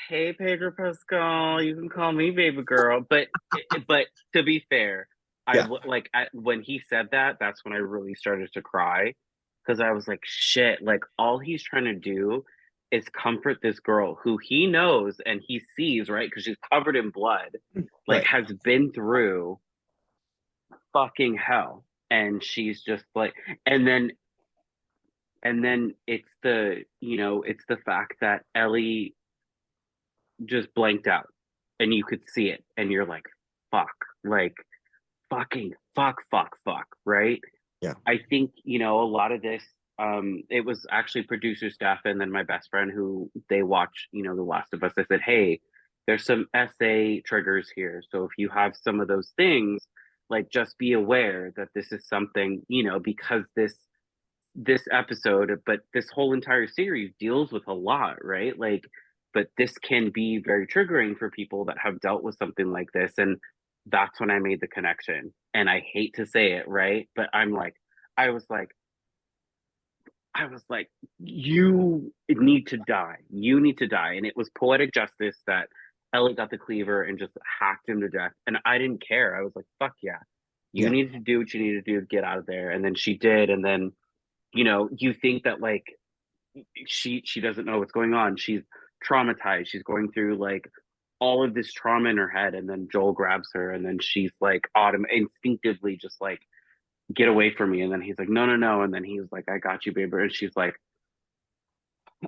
hey Pedro Pascal, you can call me baby girl. But to be fair, Yeah. when he said that, that's when I really started to cry, because I was like, shit, like all he's trying to do is comfort this girl who he knows and he sees, right? Because she's covered in blood, like Right. has been through fucking hell. And she's just like, and then it's the fact that Ellie just blanked out and you could see it and you're like, fuck, like fucking fuck, right? Yeah. I think, a lot of this, it was actually producer staff and then my best friend who they watch, The Last of Us. I said, hey, there's some SA triggers here. So if you have some of those things, like just be aware that this is something, because this episode, but this whole entire series deals with a lot, right? Like, but this can be very triggering for people that have dealt with something like this. And that's when I made the connection. And I hate to say it, right? But I was like, you need to die. You need to die. And it was poetic justice that Ellie got the cleaver and just hacked him to death. And I didn't care. I was like, fuck yeah. You Yeah. need to do what you need to do to get out of there. And then she did. And then, you think that like she doesn't know what's going on. She's traumatized. She's going through like all of this trauma in her head. And then Joel grabs her and then she's like instinctively just like, get away from me. And then he's like, no. And then he was like, I got you, baby. And she's like,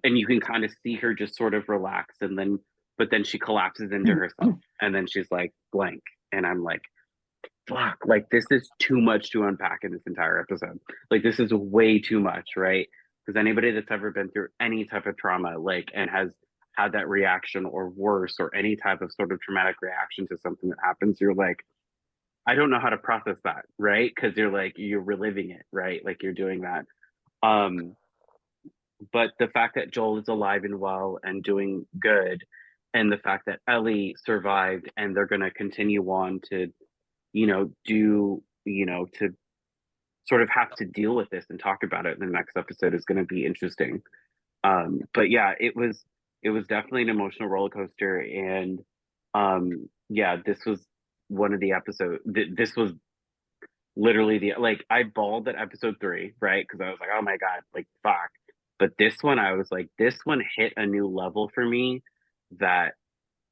and you can kind of see her just sort of relax, and then but then she collapses into herself, and then she's like blank, and I'm like, fuck, like this is too much to unpack in this entire episode. Like this is way too much, right? Because anybody that's ever been through any type of trauma, like, and has had that reaction or worse, or any type of sort of traumatic reaction to something that happens, you're like, I don't know how to process that, right? Because you're like, you're reliving it, right? Like you're doing that. Um, but the fact that Joel is alive and well and doing good, and the fact that Ellie survived, and they're going to continue on to, to sort of have to deal with this and talk about it in the next episode is going to be interesting. But yeah, it was definitely an emotional roller coaster, and yeah, this was one of the episodes. This was literally the like I bawled at episode 3, right? Because I was like, oh my god, like fuck. But this one, I was like, this one hit a new level for me that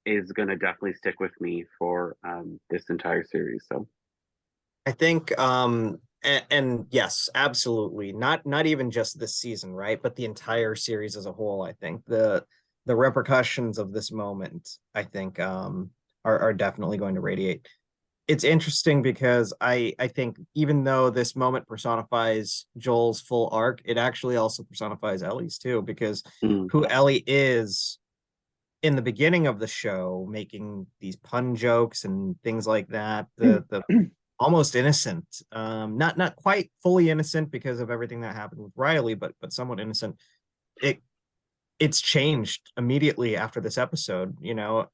is gonna definitely stick with me for this entire series. So I think and yes, absolutely. Not even just this season, right? But the entire series as a whole, I think. The repercussions of this moment, I think, are definitely going to radiate. It's interesting because I think even though this moment personifies Joel's full arc, it actually also personifies Ellie's too, because mm, who Ellie is in the beginning of the show, making these pun jokes and things like that, the almost innocent, not quite fully innocent because of everything that happened with Riley, but somewhat innocent. It it's changed immediately after this episode,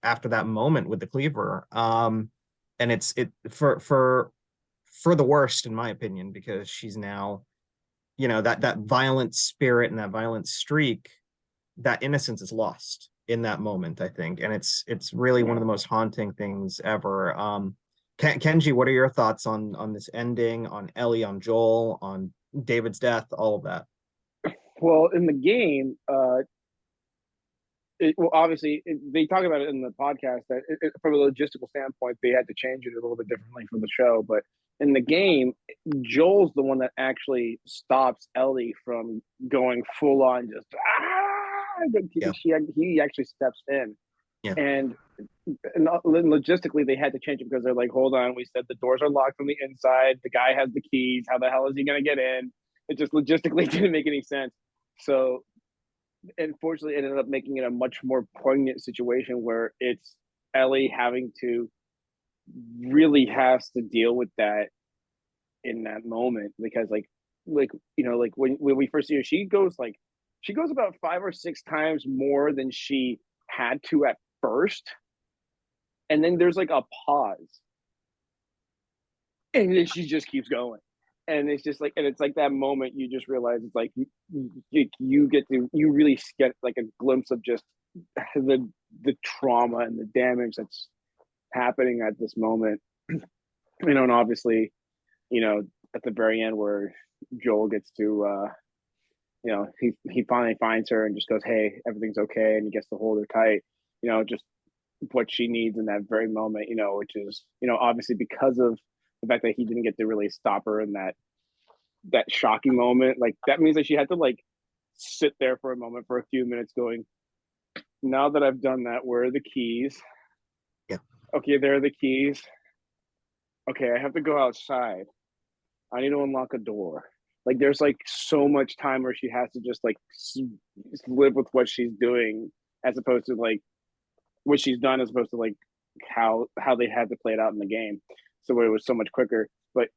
after that moment with the cleaver. And it for the worst, in my opinion, because she's now, that violent spirit and that violent streak, that innocence is lost in that moment, I think. And it's really one of the most haunting things ever. Kenji, what are your thoughts on this ending, on Ellie, on Joel, on David's death, all of that? Well, in the game, obviously they talk about it in the podcast that from a logistical standpoint, they had to change it a little bit differently from the show. But in the game, Joel's the one that actually stops Ellie from going full on just Yeah. he actually steps in. Yeah. And logistically, they had to change it because they're like, hold on, we said the doors are locked from the inside. The guy has the keys. How the hell is he going to get in? It just logistically didn't make any sense. So, unfortunately, it ended up making it a much more poignant situation where it's Ellie having to really has to deal with that in that moment because, like when we first see her, she goes about 5 or 6 times more than she had to at first, and then there's like a pause, and then she just keeps going, and it's just like, and it's like that moment you just realize it's like you really get like a glimpse of just the trauma and the damage that's happening at this moment. And obviously, at the very end where Joel gets to he finally finds her and just goes, hey, everything's okay, and he gets to hold her tight, just what she needs in that very moment, which is, obviously because of the fact that he didn't get to really stop her in that shocking moment. Like that means that she had to like sit there for a moment for a few minutes going, now that I've done that, where are the keys? Yeah. Okay, there are the keys. Okay, I have to go outside. I need to unlock a door. Like there's like so much time where she has to just like live with what she's doing as opposed to like what she's done as opposed to like how they had to play it out in the game. So it was so much quicker. But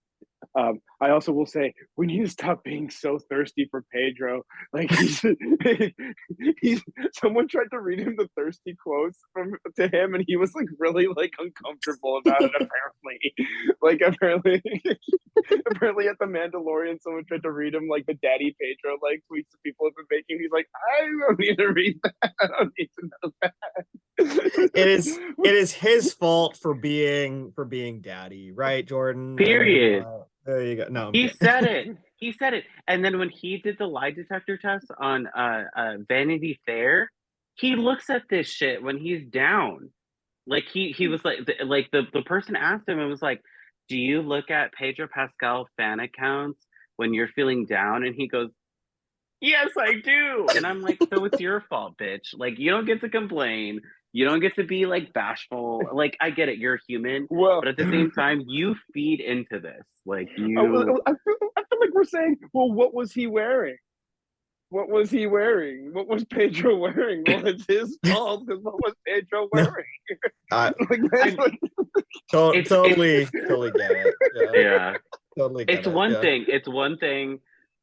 I also will say we need to stop being so thirsty for Pedro. Like he's someone tried to read him the thirsty quotes to him, and he was like really like uncomfortable about it. Apparently at the Mandalorian, someone tried to read him like the Daddy Pedro like tweets that people have been making. He's like, I don't need to read that. I don't need to know that. It is his fault for being daddy, right, Jordyn? I mean, period. there you go. No, I'm He kidding. said it. He said it. And then when he did the lie detector test on Vanity Fair, he looks at this shit when he's down. Like he was like the person asked him and was like, "Do you look at Pedro Pascal fan accounts when you're feeling down?" And he goes, Yes, I do. And I'm like, so it's your fault, bitch. Like, you don't get to complain. You don't get to be like bashful. Like, I get it, you're human, Well, but at the same time, you feed into this. Like, I, you. I feel like we're saying, well, what was he wearing? What was he wearing? What was Pedro wearing? Well, it's his fault because what was Pedro No, wearing? I Like, that's I, what, totally get it. Yeah, yeah. totally get It's it. one Yeah. thing. It's one thing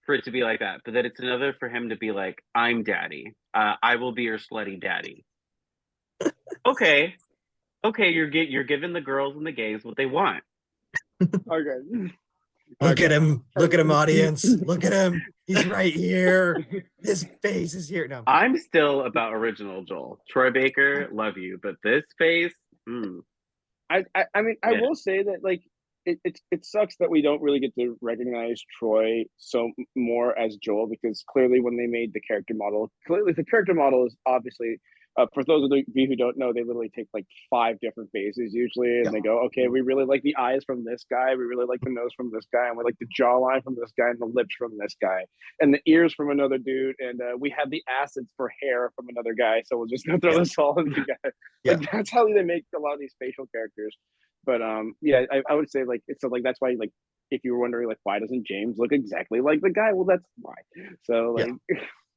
for it to be like that, but then it's another for him to be like, I'm daddy. I will be your slutty daddy. Okay. Okay, you're giving the girls and the gays what they want. okay. Look at Okay. him. Look at him, audience. Look at him. He's right here. His face is here. No, I'm kidding. I'm still about original Joel. Troy Baker, love you, but this face, I mean, I yeah. will say that like it sucks that we don't really get to recognize Troy so more as Joel because clearly when they made the character model, clearly the character model is obviously for those of you who don't know, they literally take like 5 different faces usually, and Yeah. they go, okay, we really like the eyes from this guy, we really like the nose from this guy, and we like the jawline from this guy, and the lips from this guy, and the ears from another dude, and we have the acids for hair from another guy, so we'll just throw Yeah. this all in together. Yeah. Like that's how they make a lot of these facial characters. But yeah, I would say like it's so like that's why like if you were wondering like why doesn't James look exactly like the guy? Well, that's why. So like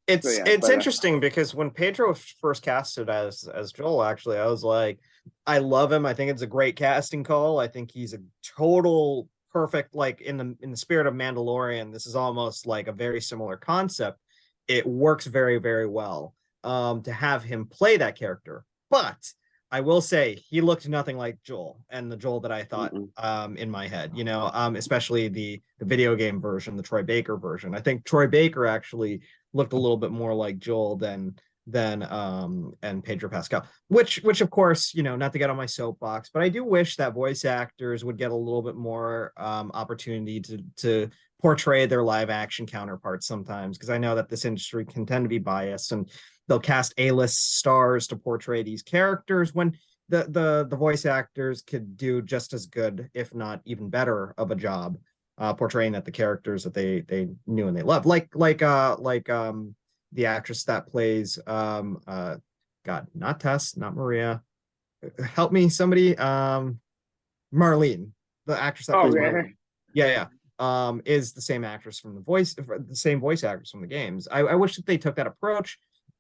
It's yeah, it's but, interesting because when Pedro was first casted as Joel, actually, I was like, I love him. I think it's a great casting call. I think he's a total perfect, like in the spirit of Mandalorian. This is almost like a very similar concept. It works very, very well to have him play that character. But I will say he looked nothing like Joel and the Joel that I thought in my head, especially the video game version, the Troy Baker version. I think Troy Baker actually looked a little bit more like Joel than and Pedro Pascal, which of course, not to get on my soapbox, but I do wish that voice actors would get a little bit more opportunity to portray their live action counterparts sometimes, because I know that this industry can tend to be biased and they'll cast A-list stars to portray these characters when the voice actors could do just as good, if not even better of a job portraying the characters that they knew and they loved, like the actress that plays God, not Tess, not Maria, help me somebody, Marlene, the actress that plays Marlene. Yeah is the same actress from the same voice actress from the games. I wish that they took that approach.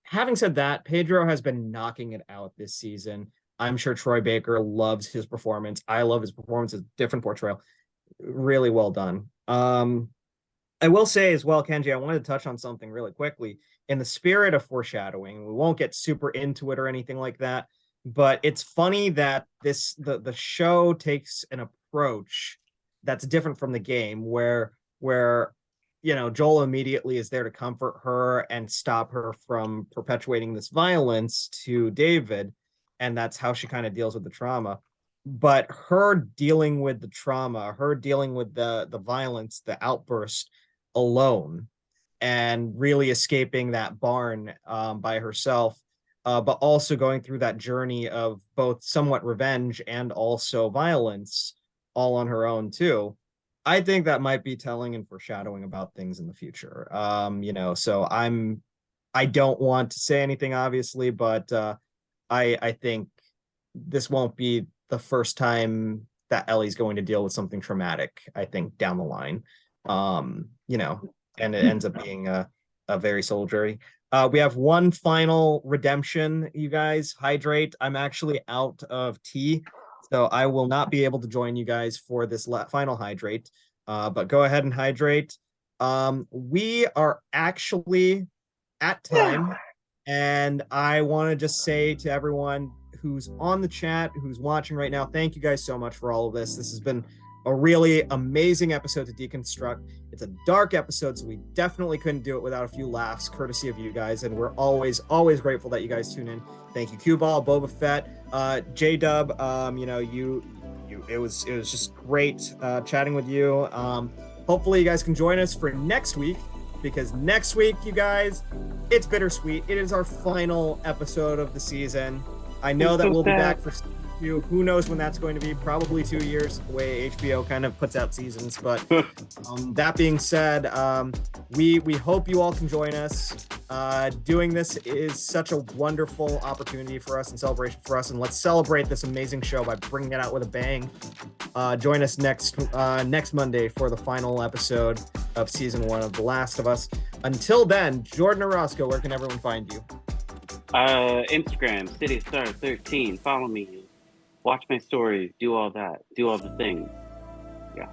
Having said that, Pedro has been knocking it out this season. I'm sure Troy Baker loves his performance. I love his performance. It's a different portrayal. Really well done. I will say as well, Kenji, I wanted to touch on something really quickly. In the spirit of foreshadowing, we won't get super into it or anything like that, but it's funny that the show takes an approach that's different from the game, where Joel immediately is there to comfort her and stop her from perpetuating this violence to David, and that's how she kind of deals with the trauma. But her dealing with the trauma, her dealing with the violence, the outburst alone, and really escaping that barn by herself, but also going through that journey of both somewhat revenge and also violence all on her own too. I think that might be telling and foreshadowing about things in the future. So I don't want to say anything, obviously, but I think this won't be the first time that Ellie's going to deal with something traumatic, I think, down the line. And it ends up being a very soldiery. We have one final redemption, you guys. Hydrate. I'm actually out of tea, so I will not be able to join you guys for this final hydrate. But go ahead and hydrate. We are actually at time, and I want to just say to everyone who's on the chat, who's watching right now, thank you guys so much for all of this. This has been a really amazing episode to deconstruct. It's a dark episode, so we definitely couldn't do it without a few laughs, courtesy of you guys, and we're always grateful that you guys tune in. Thank you, Cue Ball, Boba Fett, J-Dub. It was just great chatting with you. Hopefully you guys can join us for next week, because next week, you guys, it's bittersweet. It is our final episode of the season. I know that we'll be back for Who knows when that's going to be? Probably 2 years, the way HBO kind of puts out seasons. But that being said, we hope you all can join us. Doing this is such a wonderful opportunity for us and celebration for us, and let's celebrate this amazing show by bringing it out with a bang. Join us next Monday for the final episode of season 1 of The Last of Us. Until then, Jordyn Orozco, where can everyone find you? Instagram, CityStar13. Follow me. Watch my stories. Do all that. Do all the things. Yeah.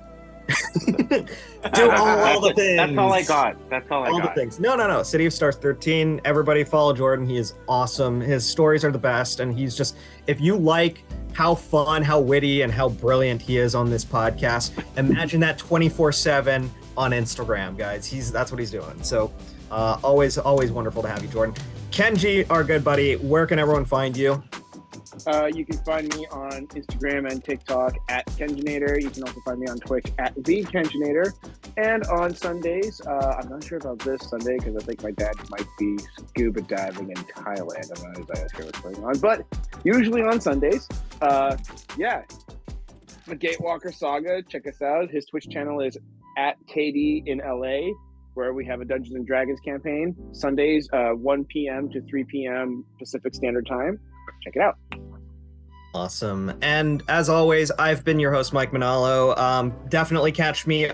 Do all the things. That's all I got. That's all I got. All the things. No. City of Stars 13. Everybody follow Jordyn. He is awesome. His stories are the best. And he's just, if you like how fun, how witty, and how brilliant he is on this podcast, imagine that 24/7 on Instagram, guys. That's what he's doing. So always wonderful to have you, Jordyn. Kenji, our good buddy, where can everyone find you? You can find me on Instagram and TikTok at Kenjinator. You can also find me on Twitch at the Kenjinator. And on Sundays, I'm not sure about this Sunday because I think my dad might be scuba diving in Thailand. I'm not exactly sure what's going on. But usually on Sundays, the Gatewalker Saga, check us out. His Twitch channel is at KD in LA, where we have a Dungeons and Dragons campaign. Sundays, 1 p.m. to 3 p.m. Pacific Standard Time. Check it out. Awesome. And as always, I've been your host, Mike Manalo. Definitely catch me at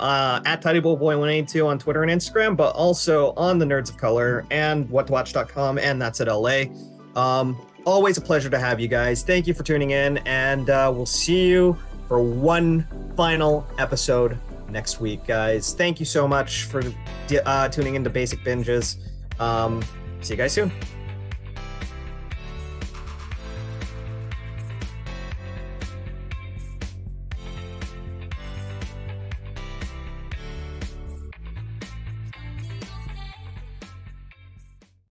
TidyBullBoy182 on Twitter and Instagram, but also on the Nerds of Color and whattowatch.com, and that's at LA. Always a pleasure to have you guys. Thank you for tuning in, and we'll see you for one final episode next week, guys. Thank you so much for tuning into Basic Binges. See you guys soon.